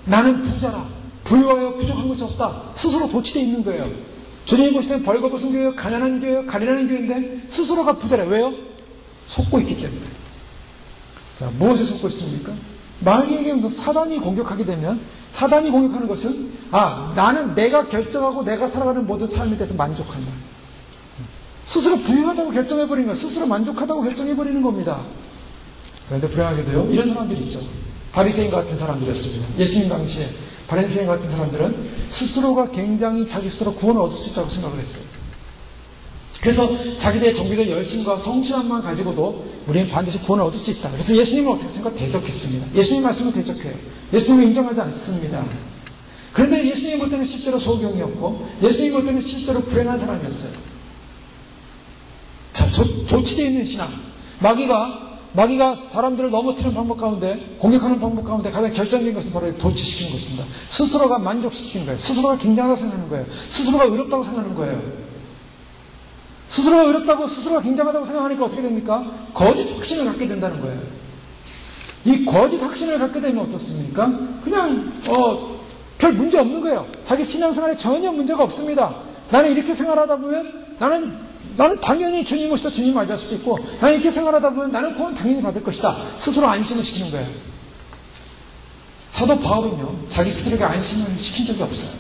나는 부자라. 부유하여 부족한 것이 없다. 스스로 도치되어 있는 거예요. 주님이 보시는 벌거벗은 교회요, 가난한 교회요, 가련한 교회인데 스스로가 부자래. 왜요? 속고 있기 때문에. 자, 무엇에 속고 있습니까? 마귀에게 사단이 공격하게 되면, 사단이 공격하는 것은, 나는 내가 결정하고 내가 살아가는 모든 삶에 대해서 만족한다. 스스로 부유하다고 결정해버리는 거예요. 스스로 만족하다고 결정해버리는 겁니다. 그런데 불행하게도요, 이런 사람들이 있죠. 바리새인 같은 사람들이었습니다. 예수님 당시에 바리새인 같은 사람들은 스스로가 굉장히 자기 스스로 구원을 얻을 수 있다고 생각을 했어요. 그래서 자기들의 정비를 열심과 성실함만 가지고도 우리는 반드시 구원을 얻을 수 있다. 그래서 예수님을 어떻게 했습니까? 대적했습니다. 예수님 말씀을 대적해요. 예수님을 인정하지 않습니다. 그런데 예수님 볼 때는 실제로 소경이었고, 예수님 볼 때는 실제로 불행한 사람이었어요. 자, 도치되어 있는 신앙. 마귀가 사람들을 넘어뜨리는 방법 가운데, 공격하는 방법 가운데 가장 결정적인 것은 바로 도치시키는 것입니다. 스스로가 만족시키는 거예요. 스스로가 굉장하다고 생각하는 거예요. 스스로가 의롭다고 생각하는 거예요. 스스로가 의롭다고, 스스로가 굉장하다고 생각하니까 어떻게 됩니까? 거짓 확신을 갖게 된다는 거예요. 이 거짓 확신을 갖게 되면 어떻습니까? 그냥 별 문제 없는 거예요. 자기 신앙생활에 전혀 문제가 없습니다. 나는 이렇게 생활하다 보면 나는 당연히 주님 오시다 주님 맞을 수도 있고, 나는 이렇게 생활하다 보면 나는 구원 당연히 받을 것이다. 스스로 안심을 시키는 거예요. 사도 바울은요, 자기 스스로에게 안심을 시킨 적이 없어요.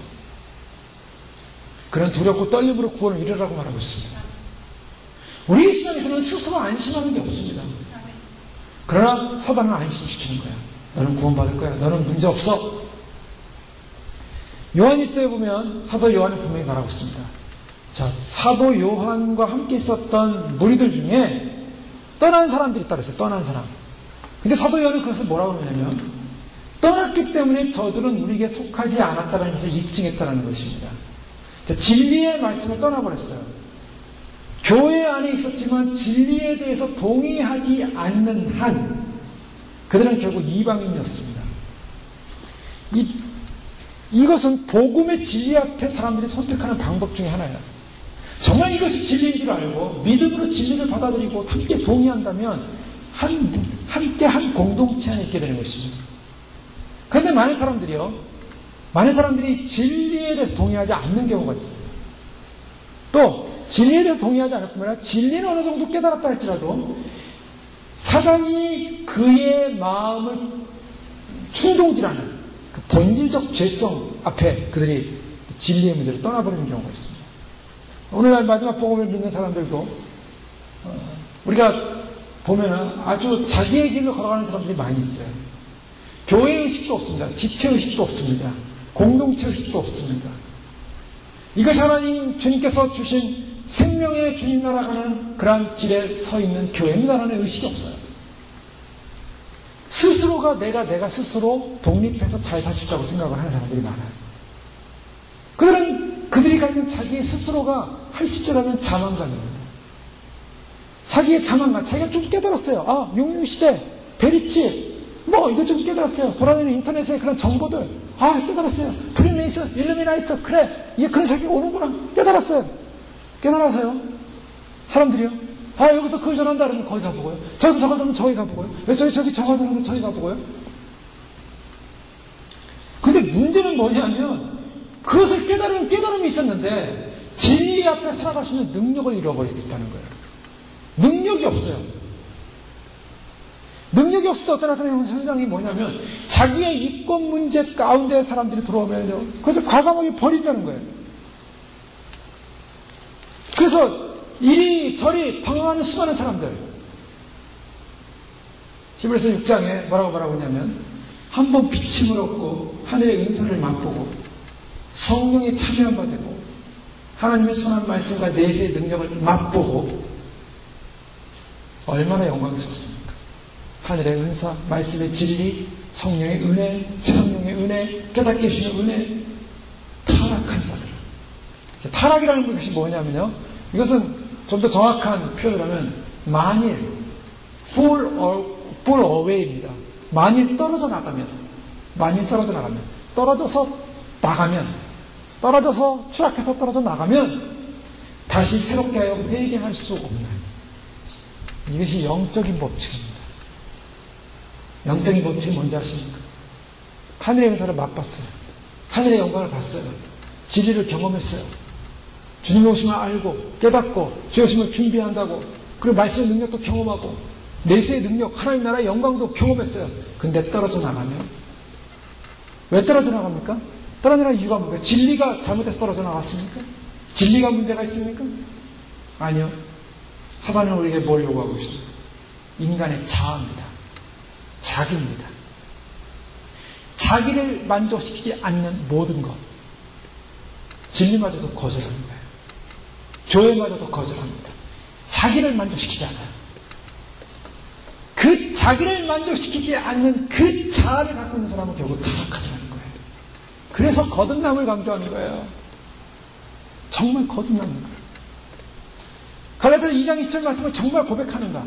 그런 두렵고 떨림으로 구원을 이루라고 말하고 있습니다. 우리의 신앙에서는 스스로 안심하는 게 없습니다. 그러나 사단은 안심시키는 거야. 너는 구원받을 거야. 너는 문제 없어. 요한일서에 보면 사도 요한이 분명히 말하고 있습니다. 자, 사도 요한과 함께 있었던 무리들 중에 떠난 사람들이 있다 그랬어요. 떠난 사람. 근데 사도 요한은 그것을 뭐라고 그러냐면, 떠났기 때문에 저들은 우리에게 속하지 않았다는 것을 입증했다는 것입니다. 자, 진리의 말씀을 떠나버렸어요. 교회 안에 있었지만 진리에 대해서 동의하지 않는 한 그들은 결국 이방인이었습니다. 이것은 복음의 진리 앞에 사람들이 선택하는 방법 중에 하나예요. 정말 이것이 진리인 줄 알고 믿음으로 진리를 받아들이고 함께 동의한다면 함께 한 공동체 안에 있게 되는 것입니다. 그런데 많은 사람들이 진리에 대해서 동의하지 않는 경우가 있어요. 또 진리에 대해서 동의하지 않을 뿐만 아니라 진리는 어느 정도 깨달았다 할지라도 사단이 그의 마음을 충동질하는 그 본질적 죄성 앞에 그들이 진리의 문제를 떠나버리는 경우가 있습니다. 오늘날 마지막 복음을 믿는 사람들도 우리가 보면 아주 자기의 길로 걸어가는 사람들이 많이 있어요. 교회 의식도 없습니다. 지체 의식도 없습니다. 공동체 의식도 없습니다. 이것이 하나님 주님께서 주신 생명의 주님 나라 가는 그러한 길에 서 있는 교회입니다라는 의식이 없어요. 스스로가 내가 스스로 독립해서 잘 살 수 있다고 생각을 하는 사람들이 많아요. 그들이 가진 자기 스스로가 할 수 있다는 자만감입니다. 자기의 자만감, 자기가 좀 깨달았어요. 육류시대, 베리치, 이거 좀 깨달았어요. 돌아다니는 인터넷의 그런 정보들, 깨달았어요. 프리메이슨, 일루미나이트, 그래, 이게 그런 자기가 오는구나. 깨달아서요. 사람들이요. 여기서 그걸 전한다 그러면 거기 가보고요. 저기서 저걸 전하면 저기 가보고요. 저기 저걸 전하면 저기 가보고요. 근데 문제는 뭐냐면 그것을 깨달음이 있었는데 진리 앞에 살아갈 수 있는 능력을 잃어버리고 있다는 거예요. 능력이 없어요. 능력이 없을 때 어떤 나타나는 현상이 뭐냐면 자기의 이권 문제 가운데 사람들이 들어오면요. 그것을 과감하게 버린다는 거예요. 그래서 이리저리 방황하는 수많은 사람들. 히브리서 6장에 뭐라고 하냐면 한번 비침을 얻고 하늘의 은사를 맛보고 성령에 참여한 바 되고 하나님의 선한 말씀과 내세의 능력을 맛보고 얼마나 영광스럽습니까? 하늘의 은사, 말씀의 진리, 성령의 은혜, 성령의 은혜, 깨닫게 해주시는 은혜, 타락한 자들. 타락이라는 것이 뭐냐면요, 이것은 좀 더 정확한 표현을 하면 만일 fall away입니다. 만일 떨어져 나가면, 떨어져서 추락해서 떨어져 나가면 다시 새롭게 하여 회개할 수 없는, 이것이 영적인 법칙입니다. 영적인 법칙이 뭔지 아십니까? 하늘의 은사를 맛봤어요. 하늘의 영광을 봤어요. 진리를 경험했어요. 주님의 오심을 알고 깨닫고 주의 오심을 준비한다고, 그리고 말씀의 능력도 경험하고 내세의 능력, 하나님 나라의 영광도 경험했어요. 근데 떨어져 나가면, 왜 떨어져 나갑니까? 떨어져 나가는 이유가 뭔가요? 진리가 잘못해서 떨어져 나갔습니까? 진리가 문제가 있습니까? 아니요. 사단은 우리에게 뭘 요구하고 있습니까? 인간의 자아입니다. 자기입니다. 자기를 만족시키지 않는 모든 것, 진리마저도 거절하는 거예요. 교회마저도 거절합니다. 자기를 만족시키지 않아요. 그 자기를 만족시키지 않는 그 자아를 갖고 있는 사람은 결국 타락하더라는 거예요. 그래서 거듭남을 강조하는 거예요. 정말 거듭나는 거예요. 갈라디아서 2장 20절 말씀을 정말 고백하는가?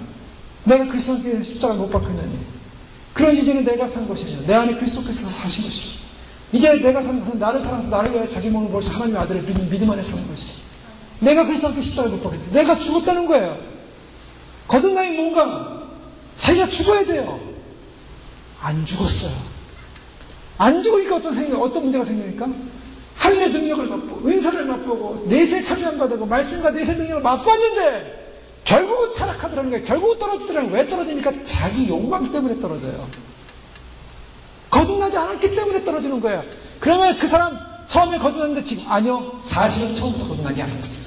내가 그리스도께 십자가를 못 박혔느니 그런 이제는 내가 산 것이며 내 안에 그리스도께서 사신 것이며 이제 내가 산 것은 나를 사랑해서 나를 위하여 자기 몸을 버리사 하나님의 아들을 믿음 안에 사는 것이다. 내가 그리스도께 십자가를 못 박혔다. 내가 죽었다는 거예요. 거듭남이 뭔가? 자기가 죽어야 돼요. 안 죽었어요. 안 죽으니까 어떤 문제가 생기니까? 하늘의 능력을 맛보고 은사를 맛보고 내세에 참여한 바 되고 말씀과 내세 능력을 맛봤는데 결국은 타락하더라는 거예요. 결국은 떨어지더라는 거예요. 왜 떨어집니까? 자기 욕망 때문에 떨어져요. 거듭나지 않았기 때문에 떨어지는 거예요. 그러면 그 사람 처음에 거듭났는데 지금 아니요. 사실은 처음부터 거듭나지 않았어요.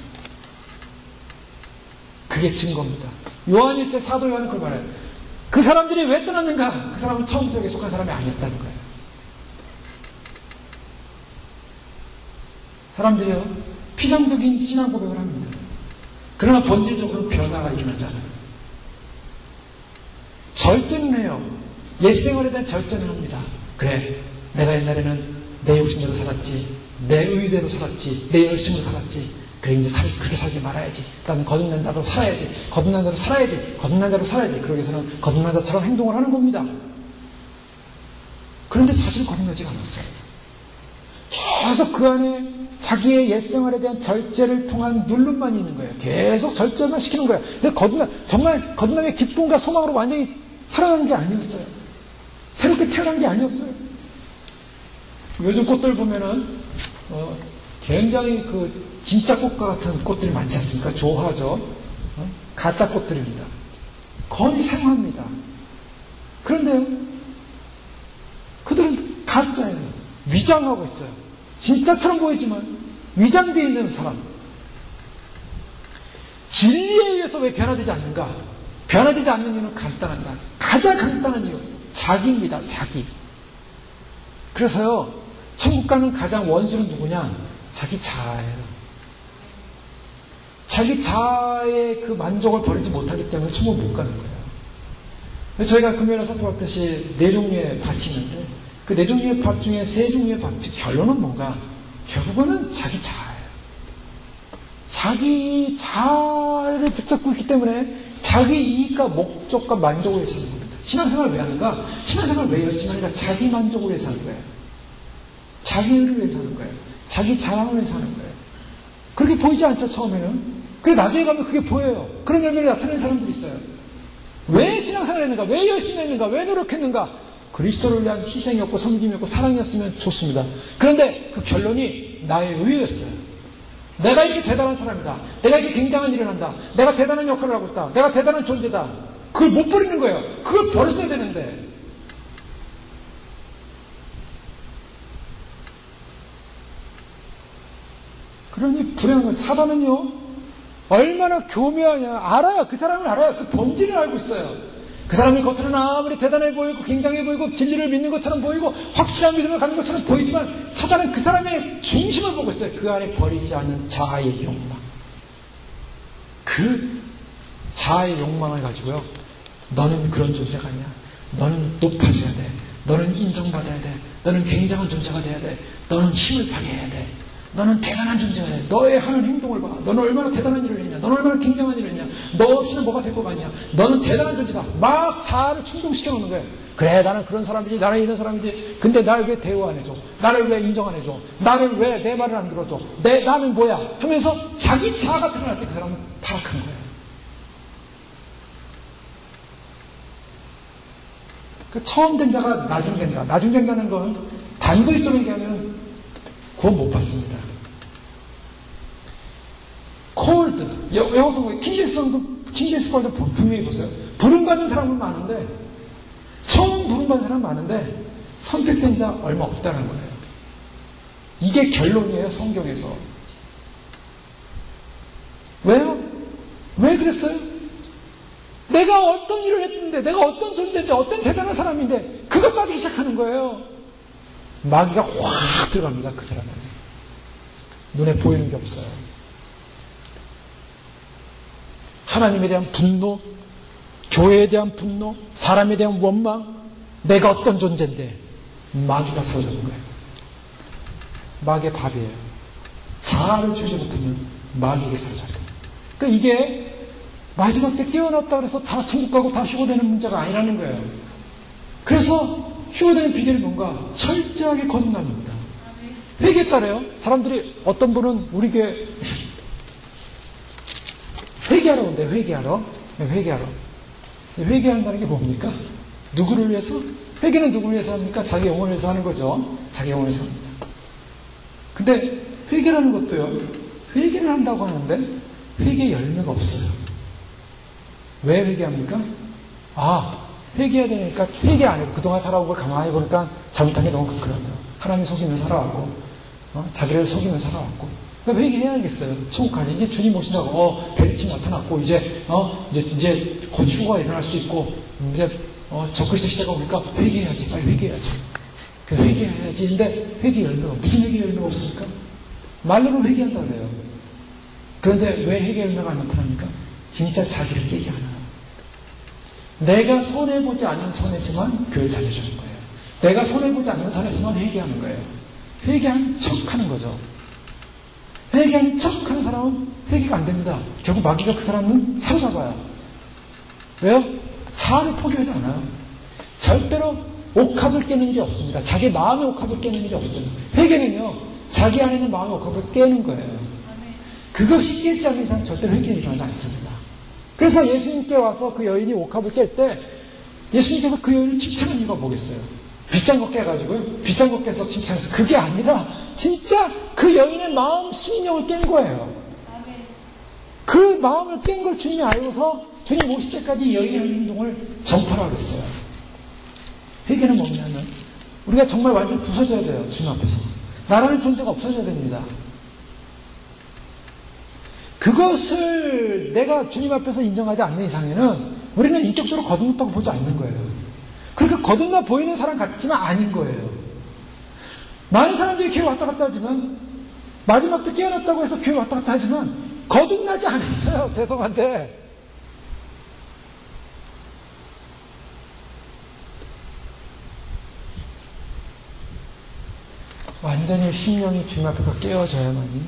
그게 증거입니다. 요한일서 사도 요한은 그걸 말해요. 그 사람들이 왜 떠났는가? 그 사람은 처음부터 여기에 속한 사람이 아니었다는 거예요. 사람들이요, 피상적인 신앙 고백을 합니다. 그러나 본질적으로 변화가 일어나잖아요. 절제는 해요. 옛생활에 대한 절제는 합니다. 그래, 내가 옛날에는 내 욕심대로 살았지, 내 의대로 살았지, 내 열심으로 살았지. 그래, 이제 그렇게 살지 말아야지. 나는 거듭난 자로 살아야지. 거듭난 자로 살아야지. 거듭난 자로 살아야지. 그러기 위해서는 거듭난 자처럼 행동을 하는 겁니다. 그런데 사실 거듭나지가 않았어요. 계속 그 안에 자기의 옛생활에 대한 절제를 통한 눌름만 있는 거예요. 계속 절제만 시키는 거예요. 근데 정말 거듭남의 기쁨과 소망으로 완전히 살아가는 게 아니었어요. 새롭게 태어난 게 아니었어요. 요즘 꽃들 보면은 굉장히 진짜 꽃과 같은 꽃들이 많지 않습니까? 조화죠. 가짜 꽃들입니다. 거의 생화입니다. 그런데요, 그들은 가짜예요. 위장하고 있어요. 진짜처럼 보이지만 위장되어 있는 사람. 진리에 의해서 왜 변화되지 않는가? 변화되지 않는 이유는 간단합니다. 가장 간단한 이유, 자기입니다. 자기. 그래서요, 천국 가는 가장 원수는 누구냐? 자기 자아예요. 자기 자아의 그 만족을 버리지 못하기 때문에 천국 못 가는 거예요. 저희가 금요일에 살펴봤듯이 4종류의 밭이 있는데 그 4종류의 밭 중에 3종류의 밭, 결론은 뭔가? 결국은 자기 자아예요. 자기 자아를 붙잡고 있기 때문에 자기 이익과 목적과 만족을 위해서 하는 겁니다. 신앙생활을 왜 하는가? 신앙생활을 왜 열심히 하는가? 자기 만족을 위해서 하는 거예요. 자기 의를 위해서 하는 거예요. 자기 자랑을 위해서 하는 거예요. 그렇게 보이지 않죠, 처음에는? 그래, 나중에 가면 그게 보여요. 그런 열매를 나타내는 사람들이 있어요. 왜 신앙생활을 했는가? 왜 열심히 했는가? 왜 노력했는가? 그리스도를 위한 희생이었고 섬김이었고 사랑이었으면 좋습니다. 그런데 그 결론이 나의 의였어요. 내가 이렇게 대단한 사람이다. 내가 이렇게 굉장한 일을 한다. 내가 대단한 역할을 하고 있다. 내가 대단한 존재다. 그걸 못 버리는 거예요. 그걸 버렸어야 되는데. 그러니 불행한 건 사단은요, 얼마나 교묘하냐. 알아요. 그 사람을 알아요. 그 본질을 알고 있어요. 그 사람이 겉으로는 아무리 대단해 보이고 굉장해 보이고 진리를 믿는 것처럼 보이고 확실한 믿음을 갖는 것처럼 보이지만 사단은 그 사람의 중심을 보고 있어요. 그 안에 버리지 않는 자아의 욕망. 그 자아의 욕망을 가지고요. 너는 그런 존재가 아니야. 너는 높아져야 돼. 너는 인정받아야 돼. 너는 굉장한 존재가 돼야 돼. 너는 힘을 발휘해야 돼. 너는 대단한 존재가 돼. 너의 하는 행동을 봐. 너는 얼마나 대단한 일을 했냐. 너는 얼마나 굉장한 일을 했냐. 너 없이는 뭐가 될 것 같냐. 너는 대단한 존재다. 막 자아를 충동시켜 놓는 거예요. 그래, 나는 그런 사람이지. 나는 이런 사람이지. 근데 나를 왜 대우 안 해줘? 나를 왜 인정 안 해줘? 나를 왜 내 말을 안 들어줘? 나는 뭐야? 하면서 자기 자아가 드러날 때 그 사람은 타락한 거예요. 그 처음 된 자가 나중 된 자. 나중 된다는 건 단도직입적으로 얘기하면 구원 못 받습니다. 콜드. 영어성 킹제스 콜드 분명히 보세요. 부름받은 사람은 많은데 처음 부름받은 사람은 많은데 선택된 자 얼마 없다는 거예요. 이게 결론이에요. 성경에서. 왜요? 왜 그랬어요? 내가 어떤 일을 했는데, 내가 어떤 존재인데, 어떤 대단한 사람인데, 그것 따지기 시작하는 거예요. 마귀가 확 들어갑니다, 그 사람은. 눈에 보이는 게 없어요. 하나님에 대한 분노, 교회에 대한 분노, 사람에 대한 원망, 내가 어떤 존재인데, 마귀가 사로잡는 거예요. 마귀의 밥이에요. 자아를 주지 못하면 마귀에게 사로잡혀요. 그러니까 이게 마지막 때 깨어났다 그래서 다 천국 가고 다 휴거되는 문제가 아니라는 거예요. 그래서 휴거되는 비결이 뭔가? 철저하게 거듭남입니다. 회개에 따라요. 사람들이 어떤 분은 우리 교회 회개하러 온대요. 회개하러. 회개한다는 게 뭡니까? 누구를 위해서? 회개는 누구를 위해서 합니까? 자기 영혼을 위해서 하는 거죠. 자기 영혼을 위해서 합니다. 근데 회개라는 것도요. 회개를 한다고 하는데 회개 열매가 없어요. 왜 회개합니까? 회개해야 되니까 회개 안 해요. 그동안 살아온 걸 가만히 보니까 잘못한 게 너무 그러네요. 하나님 속이면 살아왔고, 자기를 속이면 살아왔고. 그러니까 회개해야겠어요. 천국 가지. 이제 주님 오신다고, 베리치 나타났고, 이제 곧 휴거가 일어날 수 있고, 이제, 적그리스도 시대가 오니까 회개해야지. 빨리 회개해야지. 그래서 회개해야지. 근데 회개 열매가, 무슨 회개 열매가 없습니까? 말로는 회개한다 그래요. 그런데 왜 회개 열매가 안 나타납니까? 진짜 자기를 깨지 않아요. 내가 손해보지 않는 선에서만 교회를 다녀주는 거예요. 내가 손해보지 않는 선에서만 회개하는 거예요. 회개한 척 하는 거죠. 회개한 척 하는 사람은 회개가 안 됩니다. 결국 마귀가 그 사람은 사로잡아요. 왜요? 자아를 포기하지 않아요. 절대로 옥합을 깨는 일이 없습니다. 자기 마음의 옥합을 깨는 일이 없어요. 회개는요, 자기 안에 있는 마음의 옥합을 깨는 거예요. 그것이 깨지 않는 이상 절대로 회개가 일어나지 않습니다. 그래서 예수님께 와서 그 여인이 옥합을 깰 때 예수님께서 그 여인을 칭찬한 이유가 뭐겠어요? 비싼 거 깨가지고요. 비싼 거 깨서 칭찬해서 그게 아니라 진짜 그 여인의 마음, 심령을 깬 거예요. 그 마음을 깬 걸 주님이 알고서 주님 오실 때까지 여인의 행동을 전파하라고 했어요. 회개는 뭐냐면 우리가 정말 완전 부서져야 돼요. 주님 앞에서. 나라는 존재가 없어져야 됩니다. 그것을 내가 주님 앞에서 인정하지 않는 이상에는 우리는 인격적으로 거듭났다고 보지 않는 거예요. 그러니까 거듭나 보이는 사람 같지만 아닌 거예요. 많은 사람들이 교회 왔다 갔다 하지만 마지막 때 깨어났다고 해서 교회 왔다 갔다 하지만 거듭나지 않았어요. 죄송한데. 완전히 심령이 주님 앞에서 깨어져야만이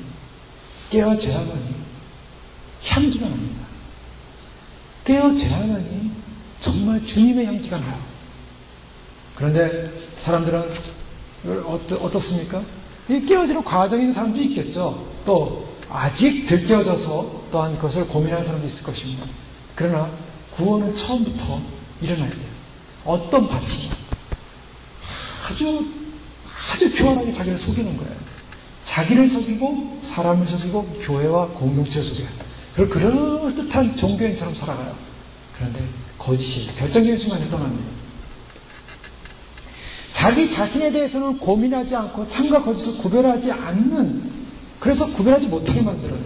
향기가 납니다. 깨어져야만이 정말 주님의 향기가 나요. 그런데 사람들은 어떻습니까? 이 깨어지는 과정이 있는 사람도 있겠죠. 또 아직 덜 깨어져서 또한 그것을 고민하는 사람도 있을 것입니다. 그러나 구원은 처음부터 일어나야 돼요. 어떤 바치냐. 아주 교활하게 자기를 속이는 거예요. 자기를 속이고 사람을 속이고 교회와 공동체를 속여요. 그리고 그럴듯한 종교인처럼 살아가요. 그런데 거짓이 결정적인 순간에 떠납니다. 자기 자신에 대해서는 고민하지 않고 참과 거짓을 구별하지 않는, 그래서 구별하지 못하게 만들어요.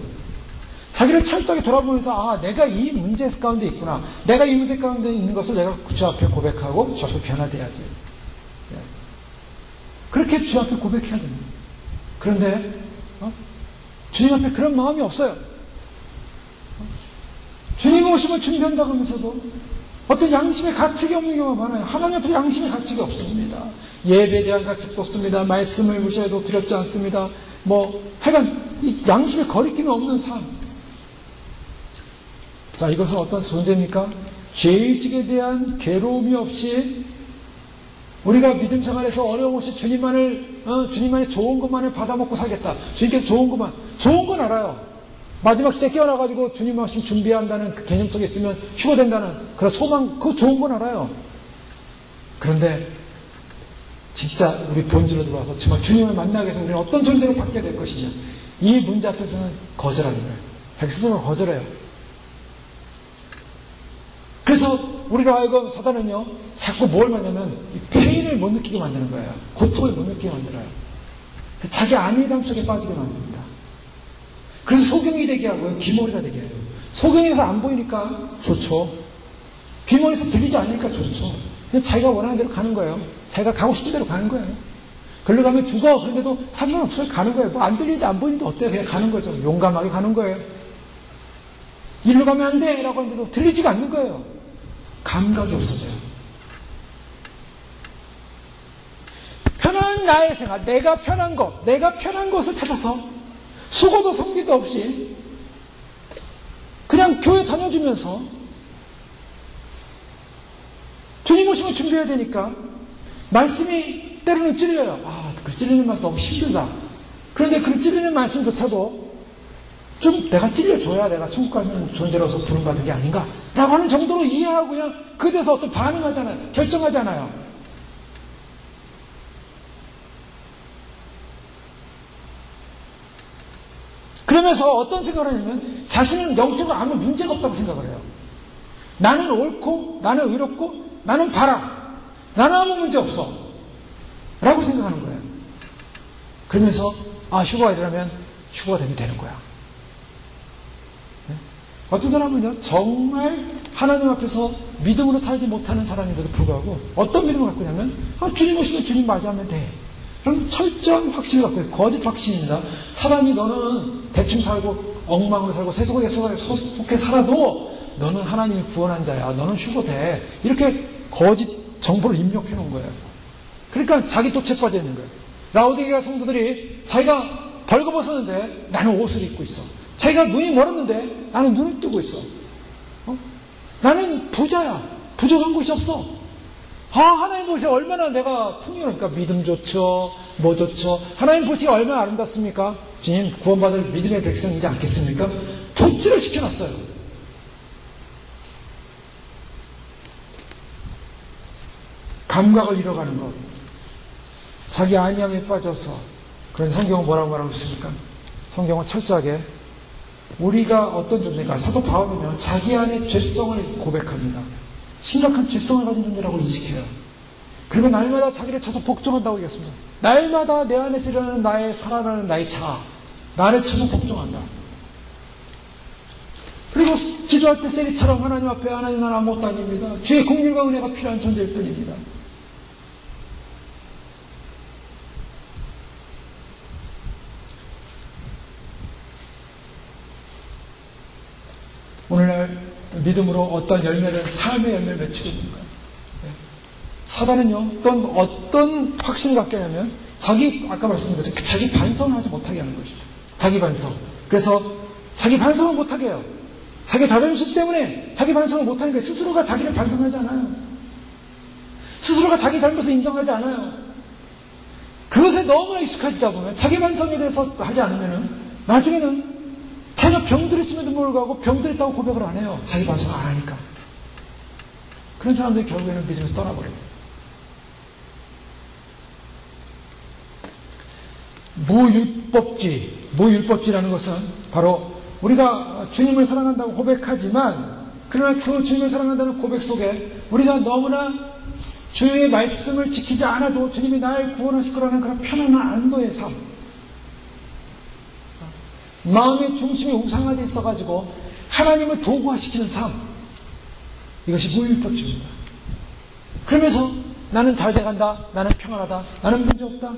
자기를 철저하게 돌아보면서 아, 내가 이 문제 가운데 있구나. 내가 이 문제 가운데 있는 것을 내가 주 앞에 고백하고 주 앞에 변화돼야지. 그렇게 주 앞에 고백해야 됩니다. 그런데 주님 앞에 그런 마음이 없어요. 주님 오시면 준비한다고 하면서도 어떤 양심의 가책이 없는 경우가 많아요. 하나님 앞에 양심의 가책이 없습니다. 예배에 대한 가책도 없습니다. 말씀을 무시해도 두렵지 않습니다. 하여간 이 양심의 거리낌이 없는 삶. 자, 이것은 어떤 존재입니까? 죄의식에 대한 괴로움이 없이 우리가 믿음 생활에서 어려움 없이 주님만의 좋은 것만을 받아먹고 살겠다. 주님께서 좋은 건 알아요. 마지막 시대에 깨어나가지고 주님 말씀 준비한다는 그 개념 속에 있으면 휴거된다는 그런 소망, 그거 좋은 건 알아요. 그런데 진짜 우리 본질로 들어와서 정말 주님을 만나기 위해서 우리는 어떤 존재로 바뀌어야 될 것이냐. 이 문제 앞에서는 거절하는 거예요. 자기 스스로 거절해요. 그래서 우리가 알고 사단은요, 자꾸 뭘 만냐면 페인을 못 느끼게 만드는 거예요. 고통을 못 느끼게 만들어요. 자기 안일감 속에 빠지게 만듭니다. 그래서 소경이 되게 하고요, 귀머리가 되게 해요. 소경에서 안 보이니까 좋죠. 귀머리에서 들리지 않으니까 좋죠. 그냥 자기가 원하는 대로 가는 거예요. 자기가 가고 싶은 대로 가는 거예요. 글로 가면 죽어. 그런데도 상관없어요. 가는 거예요. 안 들리는데 안 보이는데 어때요? 그냥 가는 거죠. 용감하게 가는 거예요. 일로 가면 안 돼. 라고 하는데도 들리지가 않는 거예요. 감각이 없어져요. 편한 나의 생활, 내가 편한 것을 찾아서 수고도 성기도 없이 그냥 교회 다녀주면서 주님 오시면 준비해야 되니까 말씀이 때로는 찔려요. 그 찔리는 말씀 너무 힘들다. 그런데 그 찔리는 말씀조차도 좀 내가 찔려줘야 내가 천국 가면 존재로서 부름받은 게 아닌가 라고 하는 정도로 이해하고 그냥 그에 대해서 어떤 반응하잖아요. 결정하잖아요. 그러면서 어떤 생각을 하냐면 자신은 영적으로 아무 문제가 없다고 생각을 해요. 나는 옳고 나는 의롭고 나는 바라. 나는 아무 문제 없어 라고 생각하는 거예요. 그러면서 휴거가 이러면 휴거가 되는 거야. 어떤 사람은요, 정말 하나님 앞에서 믿음으로 살지 못하는 사람인데도 불구하고 어떤 믿음을 갖고 있냐면 주님 오시면 주님 맞이하면 돼. 그럼 철저한 확신을 갖고 있어요. 거짓 확신입니다. 사단이 너는 대충 살고 엉망으로 살고 세속에 속해 살아도 너는 하나님이 구원한 자야. 너는 휴거돼. 이렇게 거짓 정보를 입력해 놓은 거예요. 그러니까 자기 돛에 빠져 있는 거예요. 라오디게아 성도들이 자기가 벌거벗었는데 나는 옷을 입고 있어. 자기가 눈이 멀었는데 나는 눈을 뜨고 있어. 나는 부자야. 부족한 것이 없어. 하나님 보시기에 얼마나 내가 풍요하니까 믿음 좋죠. 뭐 좋죠. 하나님 보시기에 얼마나 아름답습니까? 주님 구원받을 믿음의 백성이지 않겠습니까? 도취를 시켜놨어요. 감각을 잃어가는 것. 자기 안위함에 빠져서. 그런 성경은 뭐라고 말하고 있습니까? 성경은 철저하게 우리가 어떤 존재인가. 사도 바울은요, 자기 안의 죄성을 고백합니다. 심각한 죄성을 가진 존재라고 인식해요. 그리고 날마다 자기를 쳐서 복종한다고 얘기했습니다. 날마다 내 안에서 일어나는 나의 살아나는 나의 자아, 나를 쳐서 복종한다. 그리고 기도할 때 세리처럼 하나님 앞에 하나님 나는 아무것도 아닙니다. 주의 긍휼과 은혜가 필요한 존재일 뿐입니다. 오늘날 믿음으로 어떤 열매를, 삶의 열매를 맺히고 있는가. 사단은요, 어떤 확신을 갖게 하냐면, 아까 말씀드린 것처럼 자기 반성을 하지 못하게 하는 것이죠. 자기 반성. 그래서 자기 반성을 못하게 해요. 자기 자존심 때문에 자기 반성을 못하니까 스스로가 자기를 반성하지 않아요. 스스로가 자기 잘못을 인정하지 않아요. 그것에 너무나 익숙해지다 보면, 자기 반성에 대해서 하지 않으면, 나중에는 자기가 병들이 있음에도 불구하고 병들이 있다고 고백을 안 해요. 자기 반성을 안 하니까. 그런 사람들이 결국에는 믿음에서 떠나버립니다. 무율법지라는 것은 바로 우리가 주님을 사랑한다고 고백하지만, 그러나 그 주님을 사랑한다는 고백 속에 우리가 너무나 주의 말씀을 지키지 않아도 주님이 나를 구원하실 거라는 그런 편안한 안도의 삶. 마음의 중심이 우상화되어 있어가지고 하나님을 도구화시키는 삶, 이것이 무율법주의입니다. 그러면서 나는 잘 돼간다, 나는 평안하다, 나는 문제없다,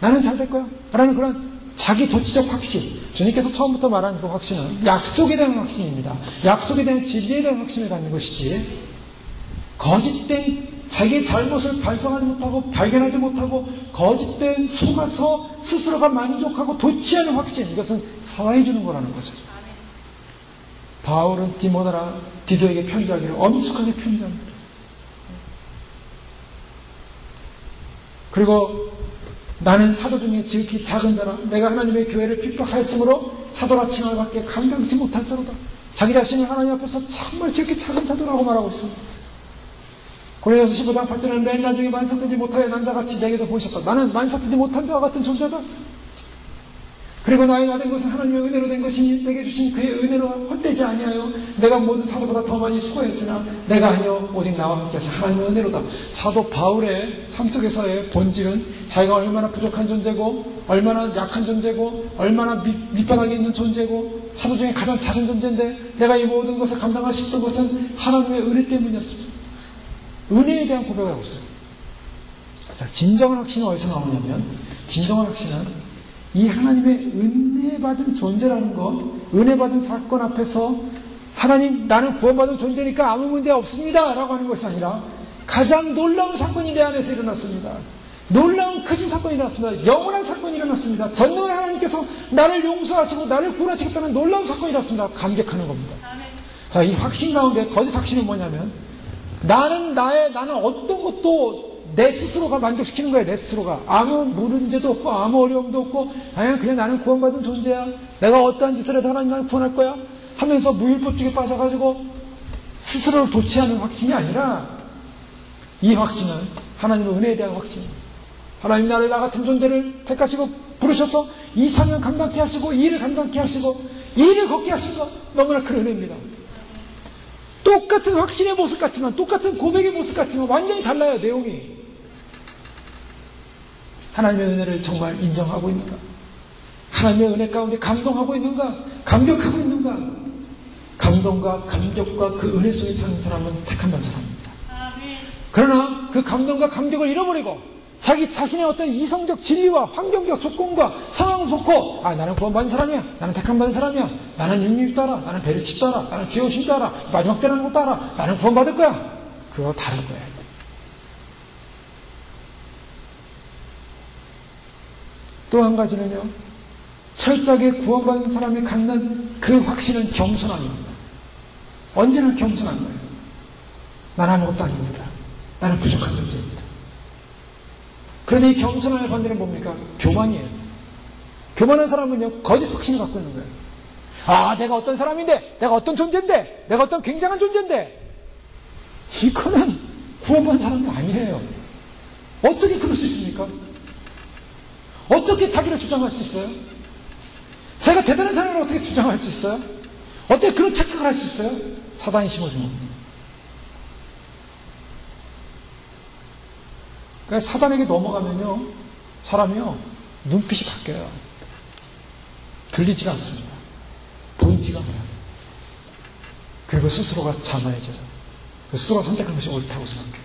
나는 잘 될 거야 라는 그런 자기 도치적 확신, 주님께서 처음부터 말한 그 확신은 약속에 대한 확신입니다. 약속에 대한 진리에 대한 확신을 갖는 것이지, 거짓된 자기의 잘못을 발견하지 못하고 발견하지 못하고 거짓된 속아서 스스로가 만족하고 도취하는 확신, 이것은 사랑해 주는 거라는 거죠. 바울은 디도에게 편지하기를 엄숙하게 편지합니다. 그리고 나는 사도 중에 지극히 작은 자라 내가 하나님의 교회를 핍박하였으므로 사도라 칭함을 받게 감당치 못할 자로다. 자기 자신을 하나님 앞에서 정말 지극히 작은 사도라고 말하고 있습니다. 고린도서 15장 8절에는 맨날 중에 만삭되지 못하여 난자같이 내게도 보이셨다. 나는 만삭되지 못한 자와 같은 존재다. 그리고 나의 나된 것은 하나님의 은혜로 된 것이니 내게 주신 그의 은혜로 헛되지 아니하여 내가 모든 사도보다 더 많이 수고했으나 내가 아니요 오직 나와 함께 하신 하나님의 은혜로다. 사도 바울의 삶 속에서의 본질은 자기가 얼마나 부족한 존재고 얼마나 약한 존재고 얼마나 밑바닥에 있는 존재고 사도 중에 가장 작은 존재인데 내가 이 모든 것을 감당할 수 있던 것은 하나님의 은혜 때문이었습니다. 은혜에 대한 고백을 하고 있어요. 자, 진정한 확신은 어디서 나오냐면, 진정한 확신은 이 하나님의 은혜받은 존재라는 것, 은혜받은 사건 앞에서 하나님, 나는 구원받은 존재니까 아무 문제 없습니다 라고 하는 것이 아니라 가장 놀라운 사건이 내 안에서 일어났습니다. 놀라운 크신 사건이 일어났습니다. 영원한 사건이 일어났습니다. 전능한 하나님께서 나를 용서하시고 나를 구원하시겠다는 놀라운 사건이 일어났습니다. 감격하는 겁니다. 자, 이 확신 가운데 거짓 확신은 뭐냐면, 나는 어떤 것도 내 스스로가 만족시키는 거예요. 내 스스로가. 아무 문제도 없고 아무 어려움도 없고 그냥 나는 구원받은 존재야. 내가 어떠한 짓을 해도 하나님 나를 구원할 거야 하면서 무율법주의에 빠져가지고 스스로를 도취하는 확신이 아니라, 이 확신은 하나님의 은혜에 대한 확신. 하나님 나를 나 같은 존재를 택하시고 부르셔서 이 사명 감당케 하시고 이 일을 감당케 하시고 이 일을 걷게 하신 것, 너무나 큰 은혜입니다. 똑같은 확신의 모습 같지만, 똑같은 고백의 모습 같지만 완전히 달라요. 내용이. 하나님의 은혜를 정말 인정하고 있는가? 하나님의 은혜 가운데 감동하고 있는가? 감격하고 있는가? 감동과 감격과 그 은혜 속에 사는 사람은 택함받은 사람입니다. 그러나 그 감동과 감격을 잃어버리고 자기 자신의 어떤 이성적 진리와 환경적 조건과 상황을 놓고 나는 구원받은 사람이야, 나는 택함받은 사람이야, 나는 윤리 따라, 나는 베르칩 따라, 나는 지오심 따라, 마지막 때라는 것 따라, 나는 구원받을 거야. 그거 다른 거야. 또 한 가지는요, 철저하게 구원받은 사람이 갖는 그 확신은 겸손함입니다. 언제나 겸손한 거예요. 나는 아무것도 아닙니다. 나는 부족한 존재입니다. 그런데 이 겸손함의 반대는 뭡니까? 교만이에요. 교만한 사람은요, 거짓 확신을 갖고 있는 거예요. 내가 어떤 사람인데, 내가 어떤 존재인데, 내가 어떤 굉장한 존재인데, 이거는 구원받은 사람이 아니에요. 어떻게 그럴 수 있습니까? 어떻게 자기를 주장할 수 있어요? 제가 대단한 사람을 어떻게 주장할 수 있어요? 어떻게 그런 착각을 할 수 있어요? 사단이 심어준 겁니다. 그러니까 사단에게 넘어가면요, 사람이요, 눈빛이 바뀌어요. 들리지가 않습니다. 보이지가 않아요. 그리고 스스로가 자만해져요. 스스로가 선택한 것이 옳다고 생각해요.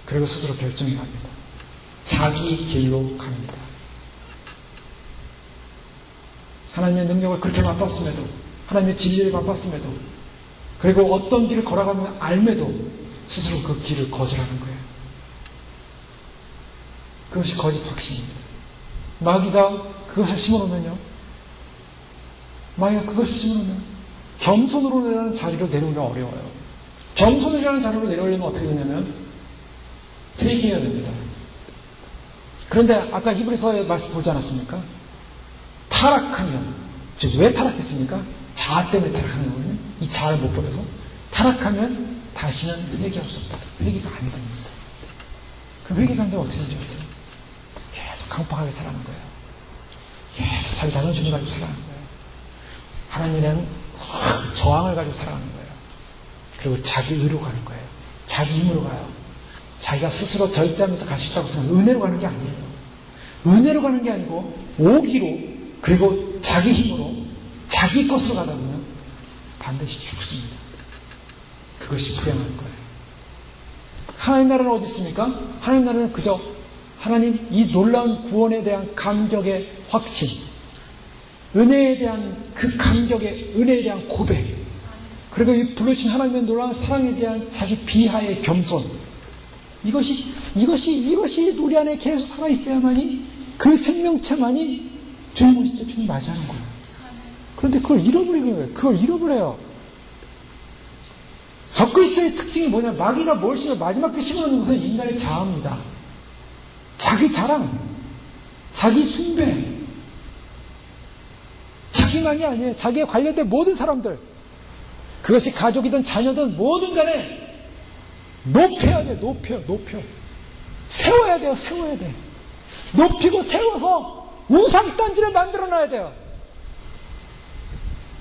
그리고 스스로 결정이 갑니다. 자기 길로 갑니다. 하나님의 능력을 그렇게 맛봤음에도, 하나님의 진리를 맛봤음에도, 그리고 어떤 길을 걸어가면 알매도 스스로 그 길을 거절하는 거예요. 그것이 거짓 확신입니다. 마귀가 그것을 심어놓으면요, 겸손으로라는 자리로 내려오기가 어려워요. 겸손이라는 자리로 내려오려면 어떻게 되냐면 회개해야 됩니다. 그런데 아까 히브리서의 말씀 보지 않았습니까? 타락하면, 즉 왜 타락했습니까? 자아 때문에 타락하는 거거든요. 이 자아를 못 버려서 타락하면 다시는 회개할 수 없다. 회개가 안 됩니다. 그럼 회개가 안 되면 어떻게 되는지 아세요? 계속 강팍하게 살아가는 거예요. 계속 자기 자존심을 가지고 살아가는 거예요. 하나님에 대한 저항을 가지고 살아가는 거예요. 그리고 자기 의로 가는 거예요. 자기 힘으로 가요. 자기가 스스로 절제하면서 갈 수 있다고 생각하면 은혜로 가는 게 아니에요. 은혜로 가는 게 아니고 오기로, 그리고 자기 힘으로 자기 것으로 가다 보면 반드시 죽습니다. 그것이 불행할 거예요. 하나님 나라는 어디 있습니까? 하나님 나라는 그저 하나님 이 놀라운 구원에 대한 감격의 확신, 은혜에 대한 그 감격의 은혜에 대한 고백, 그리고 이 부르신 하나님의 놀라운 사랑에 대한 자기 비하의 겸손, 이것이 우리 안에 계속 살아있어야만이 그 생명체만이 주님 오실 때 주님 맞이하는 거예요. 그런데 그걸 잃어버리는 거예요. 그걸 잃어버려요. 적그리스도의 특징이 뭐냐? 마귀가 뭘 심어? 마지막 때 심어놓는 것은 인간의 자아입니다. 자기 자랑, 자기 숭배, 자기만이 아니에요. 자기에 관련된 모든 사람들, 그것이 가족이든 자녀든 뭐든 간에 높여야 돼. 높여. 세워야 돼요. 높이고 세워서 우상단지를 만들어놔야 돼요.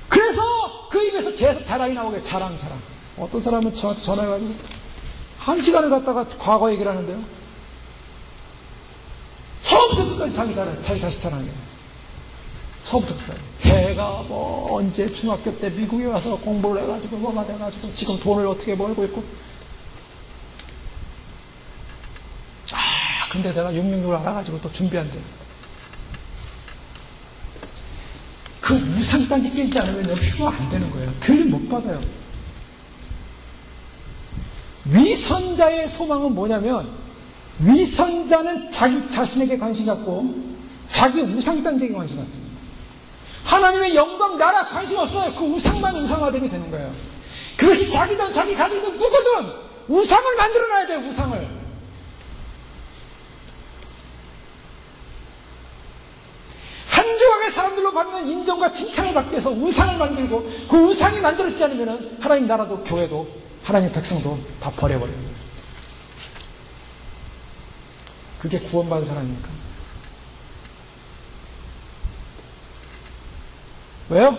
그래서 그 입에서 계속 자랑이 나오게. 자랑. 어떤 사람은 저한테 전화해가지고 1시간을 갖다가 과거 얘기를 하는데요. 처음부터 끝까지 자기 자식 자랑해요. 처음부터 끝까지. 걔가 언제 중학교 때 미국에 와서 공부를 해가지고 뭐가 돼가지고 지금 돈을 어떻게 벌고 있고. 근데 내가 666을 알아가지고 또 준비한대요. 그 우상단지 깨지 않으면 휴가 안 되는 거예요. 들 못 받아요. 위선자의 소망은 뭐냐면, 위선자는 자기 자신에게 관심 갖고 자기 우상단지에게 관심 갖습니다. 하나님의 영광, 나라 관심 없어요. 그 우상만 우상화되게 되는 거예요. 그것이 자기든 자기 가족이든 누구든 우상을 만들어놔야 돼요. 우상을. 한 조각의 사람들로 받는 인정과 칭찬을 받기 위해서 우상을 만들고 그 우상이 만들어지지 않으면 하나님 나라도 교회도 하나님 백성도 다 버려버려요. 그게 구원받은 사람입니까? 왜요?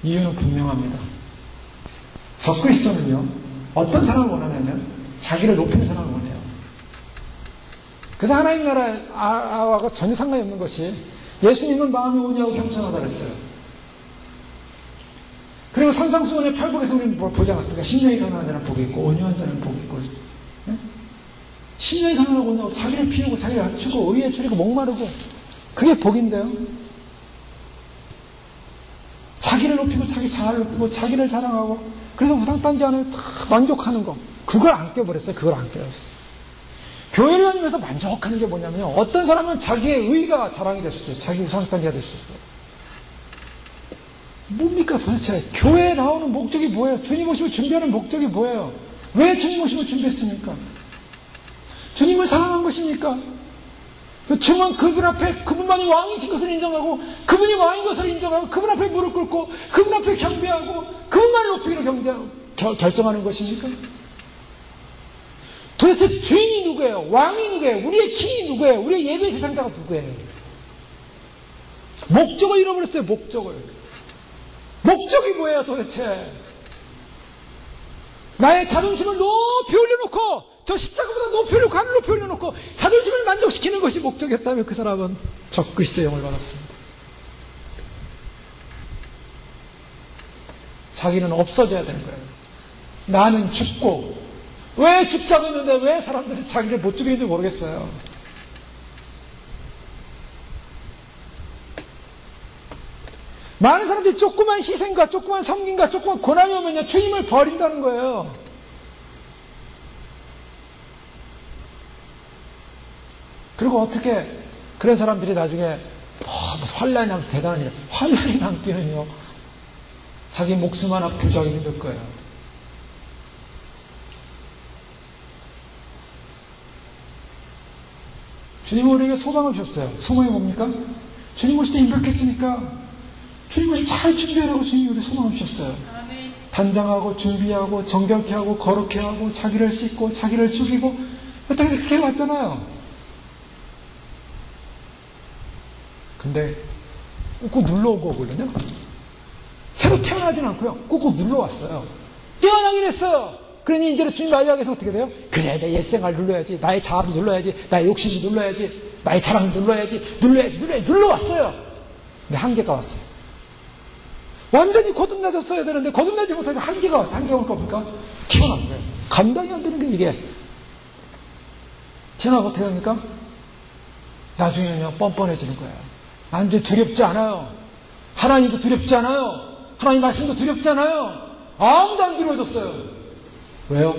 이유는 분명합니다. 적그리스도는요, 어떤 사람을 원하냐면 자기를 높이는 사람을 원해요. 그래서 하나님 나라하고 전혀 상관이 없는 것이, 예수님은 마음이 온유하고 겸손하다 그랬어요. 그리고 산상수훈의 팔복에서 우리 보지 않았습니까? 심령이 가난한 자는 복이 있고 온유한 자는 복이 있고. 네? 심령이 가난하고 온유하고 자기를 비우고 자기를 낮추고 의에 줄이고 목마르고, 그게 복인데요. 자기를 높이고 자기 자아를 높이고 자기를 자랑하고, 그래서 우상단지 안을 다 만족하는 거, 그걸 안 껴버렸어요. 그걸 안 껴요. 교회를 다니면서 만족하는 게 뭐냐면요, 어떤 사람은 자기의 의가 자랑이 될 수 있어요. 자기 우상단지가 될 수 있어요. 뭡니까 도대체? 교회에 나오는 목적이 뭐예요? 주님 오심을 준비하는 목적이 뭐예요? 왜 주님 오심을 준비했습니까? 주님을 사랑한 것입니까? 주님은 그분 앞에 그분만이 왕이신 것을 인정하고, 그분이 왕인 것을 인정하고, 그분 앞에 무릎 꿇고 그분 앞에 경배하고 그분만을 높이기로 결정하는 것입니까? 도대체 주인이 누구예요? 왕이 누구예요? 우리의 킹이 누구예요? 우리의 예배의 대상자가 누구예요? 목적을 잃어버렸어요. 목적이 뭐예요 도대체? 나의 자존심을 높이 올려놓고, 저 십자가보다 높이 올려놓고 하늘 높이 올려놓고 자존심을 만족시키는 것이 목적이었다면 그 사람은 적그리스도의 영을 받았습니다. 자기는 없어져야 되는 거예요. 나는 죽고, 왜 죽자고 했는데 왜 사람들이 자기를 못 죽이는지 모르겠어요. 많은 사람들이 조그만 희생과 조그만 섬김과 조그만 고난이 오면요, 주님을 버린다는 거예요. 그리고 어떻게 그런 사람들이 나중에 환란이 나면서 대단한 일, 환란이 남기는요, 자기 목숨 하나 부정이 힘들 거예요. 주님은 우리에게 소망을 주셨어요. 소망이 뭡니까? 주님 오실 때 임박했으니까 주님 오실 때 잘 준비하라고 주님이 우리 소망을 주셨어요. 단장하고 준비하고 정결케 하고 거룩케 하고 자기를 씻고 자기를 죽이고 그렇게 왔잖아요. 근데 꾹꾹 눌러오고 오거든요. 새로 태어나진 않고요, 꾹꾹 눌러왔어요. 깨어나긴 했어요. 그러니 이제 주님 맞이하기 위해서 어떻게 돼요? 그래, 내 옛생활 눌러야지, 나의 자아도 눌러야지, 나의 욕심도 눌러야지, 나의 자랑도 눌러야지, 눌러왔어요. 근데 한계가 왔어요. 완전히 거듭나졌어야 되는데 거듭나지 못하니까 한계가 왔어. 한계가 올 겁니까? 튀어나온 거예요. 감당이 안 되는 게 이게. 튀어나오고 어떻게 합니까? 나중에는요 뻔뻔해지는 거예요. 난 이제 두렵지 않아요. 하나님도 두렵지 않아요. 하나님 말씀도 두렵지 않아요. 아무도 안 두려워졌어요. 왜요?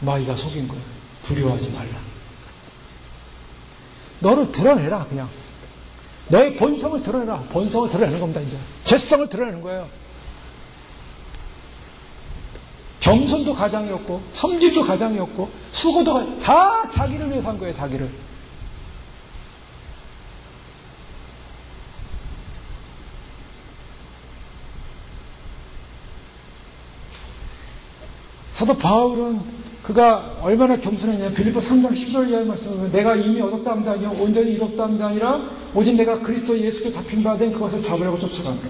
마귀가 속인 거예요. 두려워하지 말라. 너를 드러내라 그냥. 너의 본성을 드러내라. 본성을 드러내는 겁니다. 이제 죄성을 드러내는 거예요. 겸손도 가장이었고 섬김도 가장이었고 수고도 다 자기를 위해서 한 거예요. 자기를. 사도 바울은 그가 얼마나 겸손했냐. 빌립보 3장 10절 이하의 말씀을 내가 이미 얻었다 함도 아니요 온전히 이뤘다 함도 아니라 오직 내가 그리스도 예수께 잡힌 바 된 그것을 잡으려고 쫓아간다.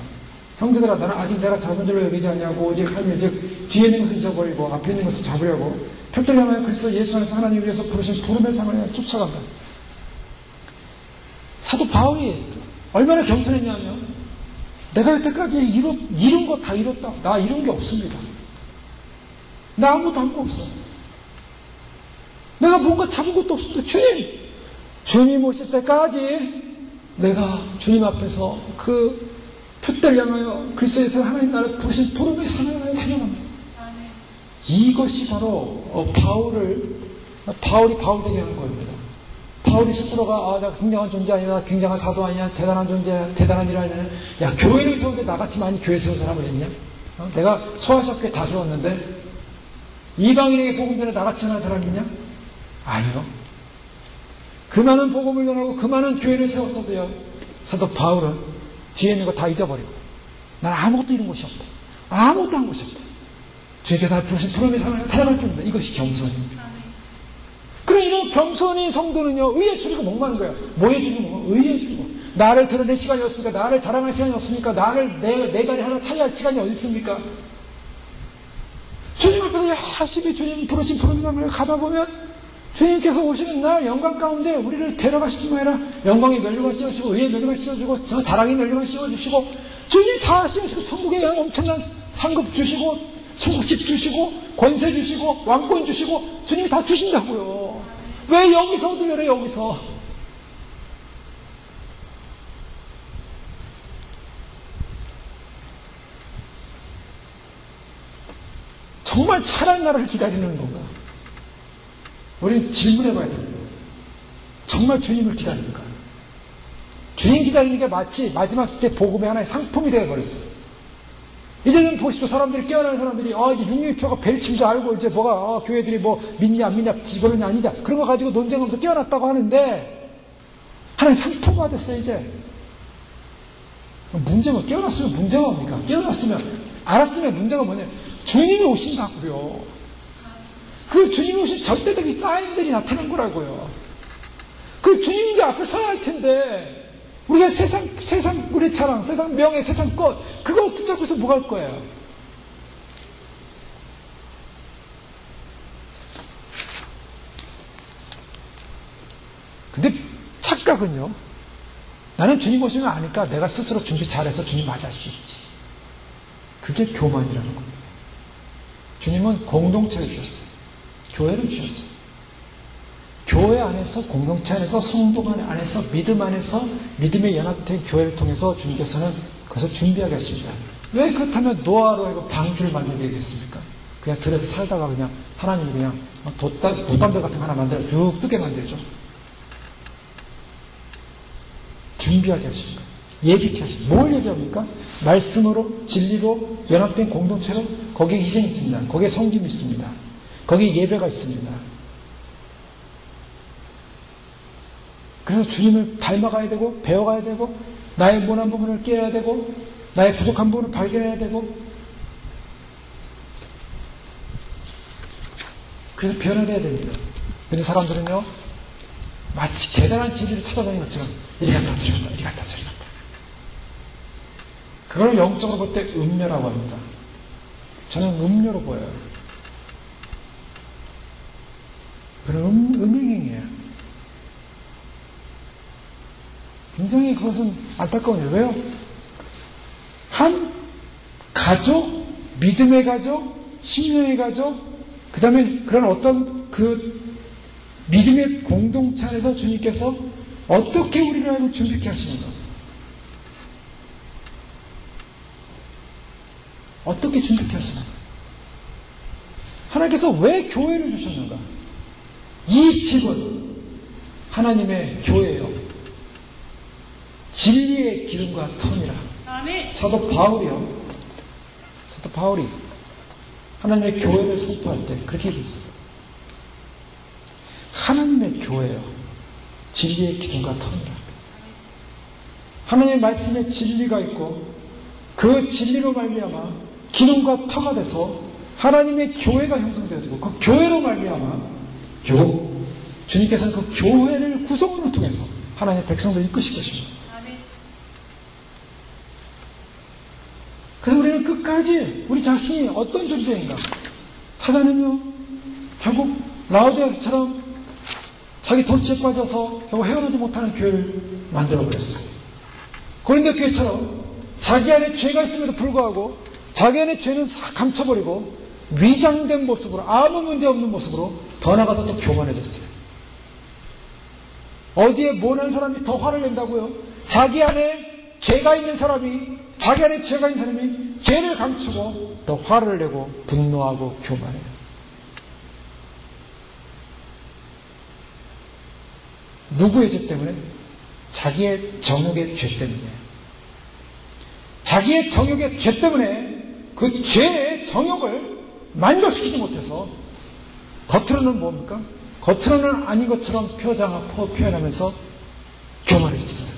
형제들아 나는 아직 내가 잡은 줄로 여기지 않냐고 오직 하늘 즉 뒤에 있는 것을 잊어버리고 앞에 있는 것을 잡으려고 표들이 하여 그리스도 예수 안에서 하나님 위해서 부르신 부름의 상을 쫓아간다. 사도 바울이 얼마나 겸손했냐면 내가 여태까지 이룬 거 다 이뤘다. 나 이룬 게 없습니다. 나 아무것도 한 거 없어. 내가 뭔가 잡은 것도 없습니다. 주님 오실 때까지 내가 주님 앞에서 그 표대를 향하여 그리스도에서 하나님 나라를 부르신 부름의 상을 찬양합니다. 이것이 바로 바울이 바울되게 한 겁니다. 바울이 스스로가 나 굉장한 존재 아니야, 굉장한 사도 아니야, 대단한 존재야, 대단한 일 아니야. 야 교회를 세우는데 나같이 많이 교회 세운 사람을 했냐? 내가 소아시아교회 다 세웠는데 이방인에게 복음 전에 나같이 하는 사람이 있냐? 아니요. 그 많은 복음을 전하고 그 많은 교회를 세웠어도요. 사도 바울은 뒤에 있는 거 다 잊어버리고 난 아무것도 이룬 것이 없다. 아무것도 한 것이 없다. 주님께서 날 부르신 부름의 상을 달아갈 뿐입니다. 이것이 겸손입니다. 그럼 이런 겸손인 성도는요. 의에 줄이고 목마른 거예요. 뭐에 줄이고 목마른 거예요? 의에 줄이고. 나를 드러낼 시간이 없습니까? 나를 자랑할 시간이 없습니까? 나를 내 자리 하나 차지할 시간이 어디 있습니까? 주님 앞에서 열심히 주님 부르신 부름의 상을 가다 보면 주님께서 오시는 날 영광 가운데 우리를 데려가시지 마라. 영광의 면류관 씌워주시고 의의 면류관 씌워주고 자랑의 면류관 씌워주시고 주님 다 씌워주시고 천국에 엄청난 상급 주시고 천국집 주시고 권세 주시고 왕권 주시고 주님이 다 주신다고요. 왜 여기서 얻으려래 여기서. 정말 찬란 나라를 기다리는 건가? 우리는 질문해봐야 됩니다. 정말 주님을 기다리는가? 주님 기다리는 게 마치 마지막 때 복음의 하나의 상품이 되어버렸어요. 이제는 보십시오. 사람들이 깨어나는 사람들이 이제 육류표가 벨침도 알고 이제 뭐가 교회들이 뭐 믿냐 안 믿냐 지거는냐 아니냐 그런 거 가지고 논쟁하면서 깨어났다고 하는데 하나의 상품화 됐어요. 이제 문제가 깨어났으면 문제가 뭡니까? 깨어났으면 알았으면 문제가 뭐냐? 주님이 오신다고요. 그 주님이 오신 절대적인 사인들이 나타난 거라고요. 그 주님이 이제 앞에 서야 할 텐데 우리가 세상 우리 자랑, 세상 명예, 세상 것 그거 붙잡고서 뭐 할 거예요? 근데 착각은요. 나는 주님 오시면 아니까 내가 스스로 준비 잘해서 주님 맞이할 수 있지. 그게 교만이라는 겁니다. 주님은 공동체를 주셨어요. 교회를 주셨어요. 교회 안에서 공동체 안에서 성도 안에서 믿음 안에서 믿음에 연합된 교회를 통해서 주님께서는 그것을 준비하게 했습니다. 왜 그렇다면 노아로 이거 방주를 만들게 되겠습니까? 그냥 들에서 살다가 그냥 하나님이 그냥 돛담들 같은 거 하나 만들어 쭉 뜨게 만들죠. 준비하게 하십니까? 예비케 하십니까? 뭘 예비합니까? 말씀으로 진리로 연합된 공동체로 거기에 희생이 있습니다. 거기에 섬김이 있습니다. 거기에 예배가 있습니다. 그래서 주님을 닮아가야 되고 배워가야 되고 나의 모난 부분을 깨야 되고 나의 부족한 부분을 발견해야 되고 그래서 변화돼야 됩니다. 근데 사람들은요 마치 대단한 진리를 찾아다니는 것처럼 이리 갔다 저리 갔다 이리 갔다 저리 갔다 그걸 영적으로 볼 때 음료라고 합니다. 저는 음료로 보여요. 그런 음행이에요. 굉장히 그것은 안타까워요. 왜요? 한 가족, 믿음의 가족, 신령의 가족, 그 다음에 그런 어떤 그 믿음의 공동체 안에서 주님께서 어떻게 우리를 알고 준비케 하시는가? 어떻게 준비케 하시는가? 하나님께서 왜 교회를 주셨는가? 이 집은 하나님의 교회예요. 진리의 기름과 턴이라. 사도 바울이 하나님의 교회를 선포할 때 그렇게 얘기했어요. 하나님의 교회예요. 진리의 기름과 턴이라. 하나님의 말씀에 진리가 있고 그 진리로 말미암아 기름과 터가 돼서 하나님의 교회가 형성되어지고 그 교회로 말미암아 주님께서는 그 교회를 구성으로 통해서 하나님의 백성들을 이끄실 것입니다. 그래서 우리는 끝까지 우리 자신이 어떤 존재인가? 사단은요, 결국 라오디아처럼 자기 덫에 빠져서 결국 헤어나지 못하는 교회를 만들어버렸어요. 고린도 교회처럼 자기 안에 죄가 있음에도 불구하고 자기 안에 죄는 감춰버리고 위장된 모습으로, 아무 문제 없는 모습으로 더 나가서 또 교만해졌어요. 어디에 모난 사람이 더 화를 낸다고요? 자기 안에 죄가 있는 사람이 죄를 감추고 더 화를 내고 분노하고 교만해요. 누구의 죄 때문에? 자기의 정욕의 죄 때문이에요. 자기의 정욕의 죄 때문에 그 죄의 정욕을 만족시키지 못해서 겉으로는 뭡니까? 겉으로는 아닌 것처럼 표현하면서 교만해졌어요.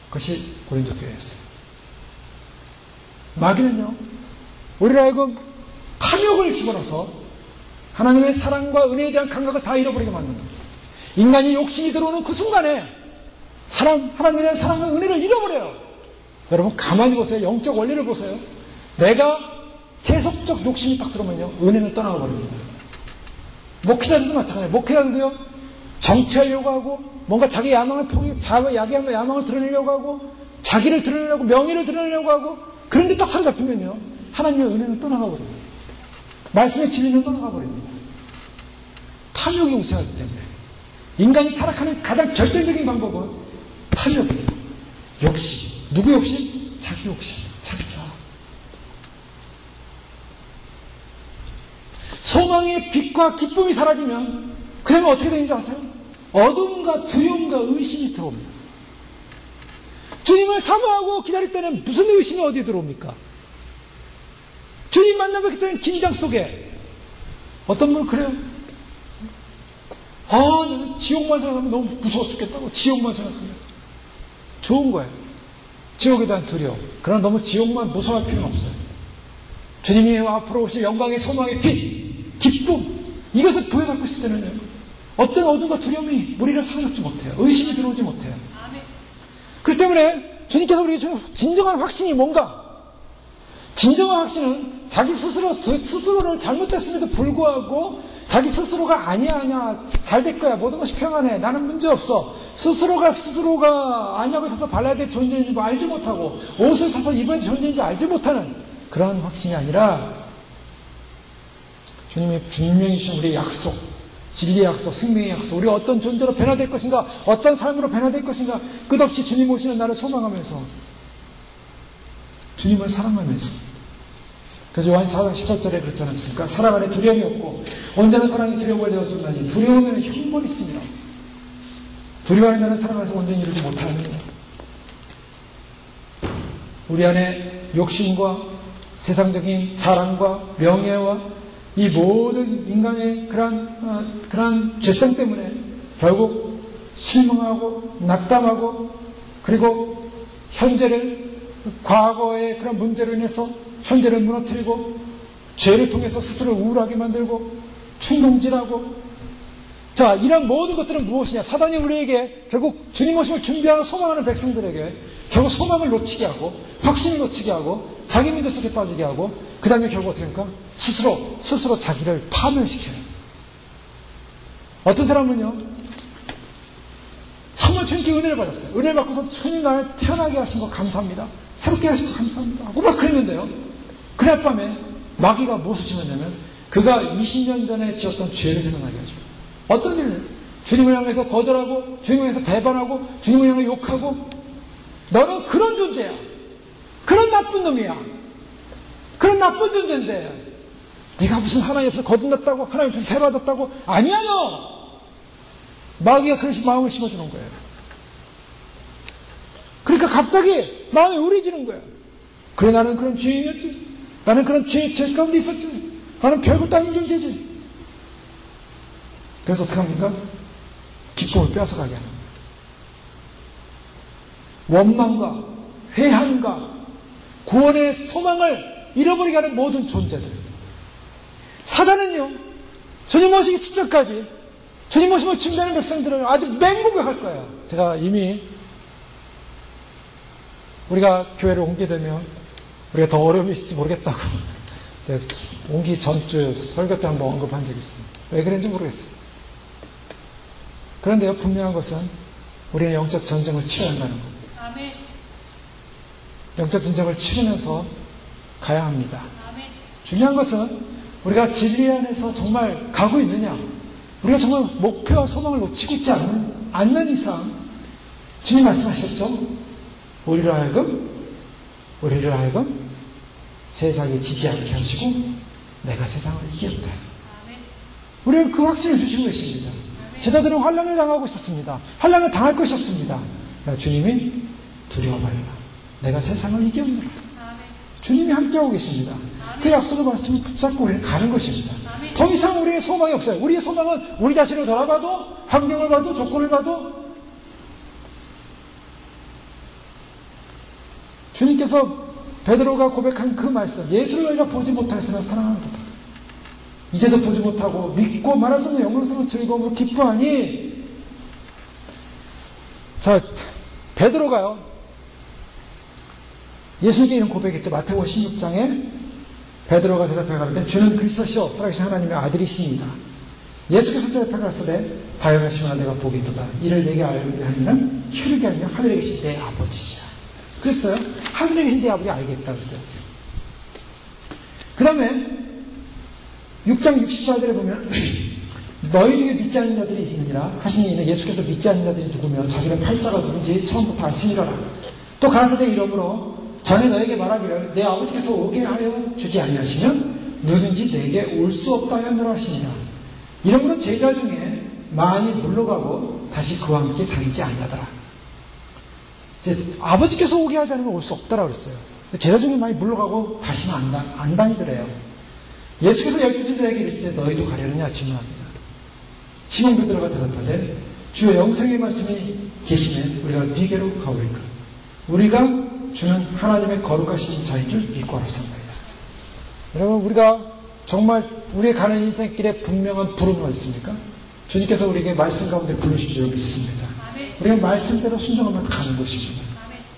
그것이 고린도 교회였어요. 마귀는요, 우리를 하여금 탐욕을 집어넣어서 하나님의 사랑과 은혜에 대한 감각을 다 잃어버리게 만든다. 인간이 욕심이 들어오는 그 순간에 하나님에 대한 사랑과 은혜를 잃어버려요. 여러분 가만히 보세요. 영적 원리를 보세요. 내가 세속적 욕심이 딱 들어오면요, 은혜는 떠나가 버립니다. 목회자들도 마찬가지예요. 목회자들도요, 정치하려고 하고 뭔가 자기 야망을 야망을 드러내려고 하고 자기를 드러내려고 명예를 드러내려고 하고 그런데 딱 사로잡히면요, 하나님의 은혜는 떠나가 버립니다. 말씀의 진리는 떠나가 버립니다. 탐욕이 우세하기 때문에 인간이 타락하는 가장 결정적인 방법은 탐욕이에요. 욕심. 누구 욕심? 자기 욕심. 자기 자. 소망의 빛과 기쁨이 사라지면 그러면 어떻게 되는지 아세요? 어둠과 두려움과 의심이 들어옵니다. 주님을 사모하고 기다릴 때는 무슨 의심이 어디에 들어옵니까? 주님 만나뵙기 때는 긴장 속에 어떤 분은 그래요. 나는 지옥만 생각하면 너무 무서워 죽겠다고 지옥만 생각합니다. 좋은 거예요. 지옥에 대한 두려움. 그러나 너무 지옥만 무서워할 필요는 없어요. 주님이 앞으로 오실 영광의 소망의 빛, 기쁨, 이것을 부여잡고 있을 때는요, 어떤 어둠과 두려움이 우리를 사로잡지 못해요. 의심이 들어오지 못해요. 그렇기 때문에 주님께서 우리에게 주는 진정한 확신이 뭔가? 진정한 확신은 자기 스스로를 잘못됐음에도 불구하고 자기 스스로가 아니야 잘 될 거야, 모든 것이 평안해, 나는 문제 없어, 스스로가 안약을 사서 발라야 될 존재인지 알지 못하고 옷을 사서 입어야 될 존재인지 알지 못하는 그런 확신이 아니라 주님이 분명히 주신 우리의 약속, 진리의 약속, 생명의 약속, 우리가 어떤 존재로 변화될 것인가, 어떤 삶으로 변화될 것인가, 끝없이 주님 오시는 날을 소망하면서 주님을 사랑하면서. 그래서 요한 4장 18절에 그렇지 않습니까? 사랑 안에 두려움이 없고 온전한 사랑이 두려움을 내어준다니 두려움에는 형벌이 있습니다. 두려워하는 자는 사랑 안에서 온전히 이루지 못합니다. 우리 안에 욕심과 세상적인 자랑과 명예와 이 모든 인간의 그러한 죄성 때문에 결국 실망하고 낙담하고 그리고 과거의 그런 문제로 인해서 현재를 무너뜨리고 죄를 통해서 스스로 우울하게 만들고 충동질하고, 자, 이런 모든 것들은 무엇이냐? 사단이 우리에게 결국 주님 오심을 준비하는 소망하는 백성들에게 결국 소망을 놓치게 하고 확신을 놓치게 하고 자기 문제 속에 빠지게 하고 그 다음에 결국 어떻게 합니까? 스스로 자기를 파멸시켜요. 어떤 사람은요, 정말 주님께 은혜를 받았어요. 은혜를 받고서 주님 나를 태어나게 하신 거 감사합니다. 새롭게 하시고 감사합니다 하고 막 그랬는데요. 그날 밤에 마귀가 무엇을 지었냐면 그가 20년 전에 지었던 죄를 생각나게 하죠. 어떤 일을? 주님을 향해서 거절하고 주님을 향해서 배반하고 주님을 향해 욕하고 너는 그런 존재야. 그런 나쁜 놈이야. 그런 나쁜 존재인데 네가 무슨 하나님 앞에서 거듭났다고 하나님 앞에서 세받았다고 아니야 너. 마귀가 그런 마음을 심어주는 거예요. 그러니까 갑자기 마음이 우울해지는 거예요. 그래 나는 그런 죄인이었지. 나는 그런 죄 가운데 있었지. 나는 별것도 아닌 존재지. 그래서 어떻게 합니까? 기쁨을 뺏어가게 하는 거예요. 원망과 회한과 구원의 소망을 잃어버리게 하는 모든 존재들. 사단은요, 주님 오시기 직전까지 주님 오심을 준비하는 백성들을 아주 맹공격할 거예요. 제가 이미 우리가 교회를 옮게 되면 우리가 더 어려움이 있을지 모르겠다고 제가 옮기 전주 설교 때 한번 언급한 적이 있습니다. 왜 그랬는지 모르겠어요. 그런데요, 분명한 것은 우리는 영적 전쟁을 치러야 한다는 겁니다. 아멘. 영적 전쟁을 치르면서 가야 합니다. 아멘. 중요한 것은 우리가 진리 안에서 정말 가고 있느냐, 우리가 정말 목표와 소망을 놓치고 있지 않는 이상 주님 말씀하셨죠? 우리를 하여금 세상에 지지 않게 하시고 내가 세상을 이겼다. 우리는 그 확신을 주신 것입니다. 제자들은 환난을 당하고 있었습니다. 환난을 당할 것이었습니다. 주님이 두려워 말라. 내가 세상을 이겼노라. 주님이 함께하고 계십니다. 그 약속의 말씀을 붙잡고 우리는 가는 것입니다. 더 이상 우리의 소망이 없어요. 우리의 소망은 우리 자신을 돌아봐도, 환경을 봐도, 조건을 봐도 주님께서 베드로가 고백한 그 말씀, 예수를 너희가 보지 못하였으나 사랑하는도다. 이제도 보지 못하고 믿고 말할 수 없는 영광스러운 즐거움으로 기뻐하니. 자, 베드로가요, 예수님께 이런 고백했죠. 마태복음 16장에 베드로가 대답해 가로되 주는 그리스도시요 살아계신 하나님의 아들이십니다. 예수께서 대답해 가로되 바요하시면 내가 복이 있도다. 이를 내게 알게 하니는 혈육이 아니라 하늘에 계신 내 아버지시라. 그랬어요. 하늘에 계신 내 아버지 알겠다 그랬어요. 그 다음에 6장 64절에 보면 너희 중에 믿지 않는 자들이 있느니라 하시니 이는 예수께서 믿지 않는 자들이 누구며 자기는 팔자가 누군지 처음부터 아시니라. 또 가라사대 이러므로 전에 너에게 말하기를 내 아버지께서 오게 하여 주지 아니하시면 누든지 내게 올 수 없다 하였노라 하시니라. 이러므로 제자 중에 많이 물러가고 다시 그와 함께 다니지 아니하더라. 이제 아버지께서 오게 하지 않으면 올 수 없다라고 그랬어요. 제자 중에 많이 물러가고 다시는 안 다니더래요. 예수께서 12제자에게 이르시되 너희도 가려느냐 질문합니다. 시몬 베드로가 대답하되 주여 영생의 말씀이 계시면 우리가 네게로 가오리까. 우리가 주는 하나님의 거룩하신 자인 줄 믿고 알았습니다. 여러분, 우리가 정말 우리의 가는 인생길에 분명한 부름이 있습니까? 주님께서 우리에게 말씀 가운데 부르신 줄 믿습니다. 우리가 말씀대로 순종하면 가는 것입니다.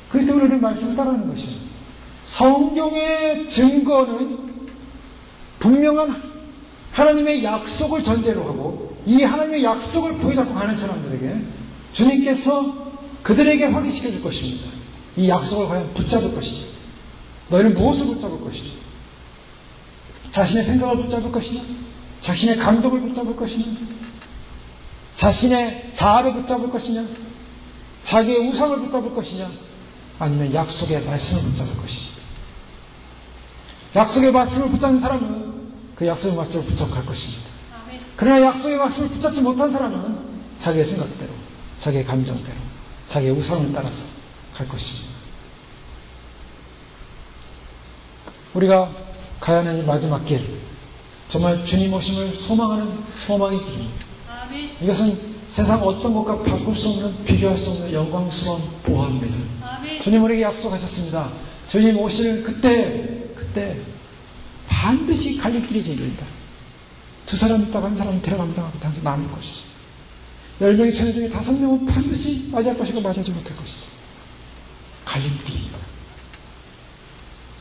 그렇기 때문에 우리는 말씀을 따르는 것입니다. 성경의 증거는 분명한 하나님의 약속을 전제로 하고 이 하나님의 약속을 부여잡고 가는 사람들에게 주님께서 그들에게 확인시켜 줄 것입니다. 이 약속을 과연 붙잡을 것이냐, 너희는 무엇을 붙잡을 것이냐, 자신의 생각을 붙잡을 것이냐, 자신의 감동을 붙잡을 것이냐, 자신의 자아를 붙잡을 것이냐, 자기의 우상을 붙잡을 것이냐, 아니면 약속의 말씀을 붙잡을 것이냐. 약속의 말씀을 붙잡는 사람은 그 약속의 말씀을 붙잡고 갈 것입니다. 그러나 약속의 말씀을 붙잡지 못한 사람은 자기의 생각대로, 자기의 감정대로, 자기의 우상을 따라서 갈 것입니다. 우리가 가야 하는 이 마지막 길, 정말 주님 오심을 소망하는 소망의 길입니다. 이것은 세상 어떤 것과 바꿀 수 없는, 비교할 수 없는 영광스러운 보화입니다. 주님 우리에게 약속하셨습니다. 주님 오실 그때 반드시 갈림길이 제일이다. 두 사람 있다가 한 사람은 데려갑니다. 한 사람 남을 것이다. 10명의 처녀 중에 5명은 반드시 맞이할 것이고 맞이하지 못할 것이다. 갈림길입니다.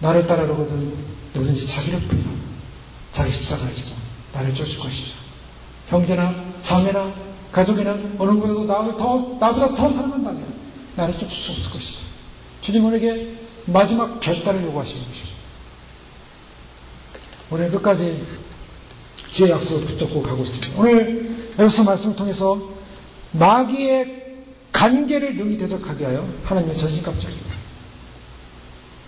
나를 따르려거든 누구든지 자기를 부인하고 자기 십자가를 지고 나를 쫓을 것이다. 형제나 자매나 가족이나 어느 누구라도 나보다 더 사랑한다면 나를 쫓을 수 없을 것이다. 주님 우리에게 마지막 결단을 요구하시는 것입니다. 우리는 끝까지 주의 약속을 붙잡고 가고 있습니다. 오늘 에베소 말씀을 통해서 마귀의 간계를 능히 대적하게 하여 하나님의 전신갑주입니다.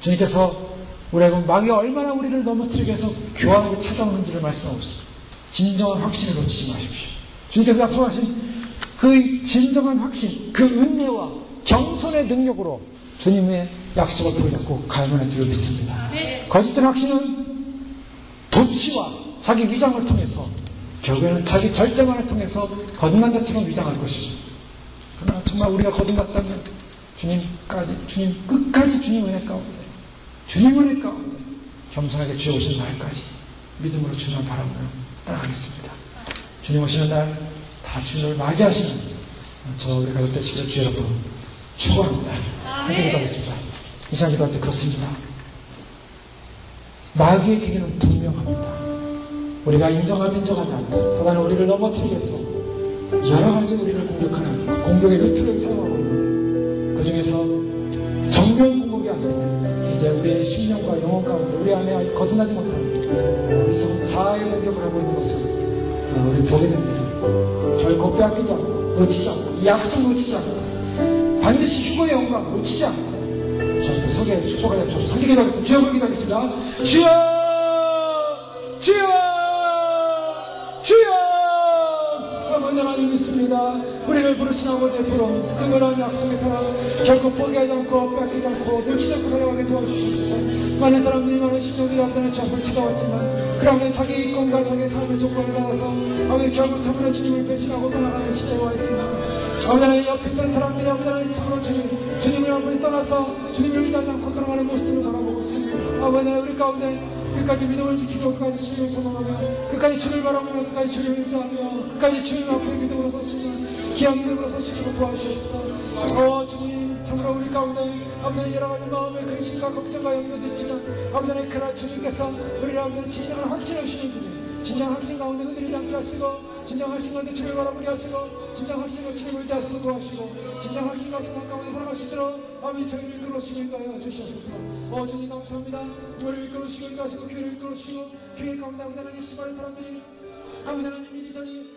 주님께서 우리에게 마귀가 얼마나 우리를 넘어뜨리기 위해서 교활하게 찾아오는지를 말씀하고 있습니다. 진정한 확신을 놓치지 마십시오. 주님께서 약속하신 그 진정한 확신, 그 은혜와 겸손의 능력으로 주님의 약속을 붙잡고 가야만 줄 믿습니다. 거짓된 확신은 도치와 자기 위장을 통해서 결국에는 자기 절제만을 통해서 거듭난 것처럼 위장할 것입니다. 그러나 정말 우리가 거듭났다면 주님 끝까지 주님 은혜 가운데, 주님 은혜 가운데 겸손하게 주여 오시는 날까지 믿음으로 주님을 바라보며 따라가겠습니다. 주님 오시는 날 다 주님을 맞이하시는 저 우리 가족 되시기를 주 여러분 축원합니다. 함께 기도하겠습니다. 이 시간 기도할 때 그렇습니다. 마귀의 계기는 분명합니다. 우리가 인정하지 않고 하나는 우리를 넘어뜨리기 위해서 여러 가지 우리를 공격하는 공격의 루트를 사용하고 있는 그 중에서 정면 공격이 아니라 이제 우리의 심령과 영혼 가운데 우리 안에 거듭나지 못하는 우리 자아의 공격을 하고 있는 것을 우리 보게 됩니다. 결코 빼앗기지 않고 놓치지 않고 이 약속 놓치지 않고 반드시 휴거의 영광 놓치지 않고 저한테 서게 축복하여 주셔서 함께 기도하겠습니다. 주여 기도하겠습니다. 주여 주여 주여 아버지 하나님 믿습니다. 우리를 부르신 아버지의 부름 스크물한 약속의 사랑 결코 포기하지 않고 빼앗기지 않고 놓치지 않고 살아가게 도와주시옵소서. 많은 사람들이 많은 심령들이 앞에는 주앞을 찾아왔지만 그러면 자기 이권과 자기 삶의 조건을 따라서 아버지 결국 참으로 주님을 배신하고 떠나가는 시대에 와 있습니다. 아버지 하나님 옆에 있던 사람들이 아버지 하나님 참으로 주님을 아버지 떠나서 주님을 의지하지 않고 떠나가는 모습들을 바라보고 있습니다. 아버지 하나님 우리 가운데 끝까지 믿음을 지키고 끝까지 주님을 소망하며 끝까지 주님을 바라보며 끝까지 주님을 의지하며 끝까지 주님 앞에 믿음으로 섰으면 귀한 믿음으로 서시고 도와주시옵소서. 주님 참으로 우리 가운데 아버지 여러 가지 마음의 근심과 걱정과 염려도 있지만 아버지 하나님 그날 주님께서 우리를 아버지 진정한 확신을 주시는 주님 진정한 확신 가운데 흔들리지 않게 하시고 진정한 확신 가운데 주님을 바라보게 하시고 진정한 확신으로 주님을 의지하시고 도와주시고 진정한 확신과 소망 가운데 살아가시도록 아버지 저희를 이끌어주시고 인도하여 주시옵소서. 주님 감사합니다. 우리를 이끌어주시고 인도하시고 교회를 이끌어주시고 교회 가운데 아버지 하나님 수많은 사람들이 아버지 하나님 이리저리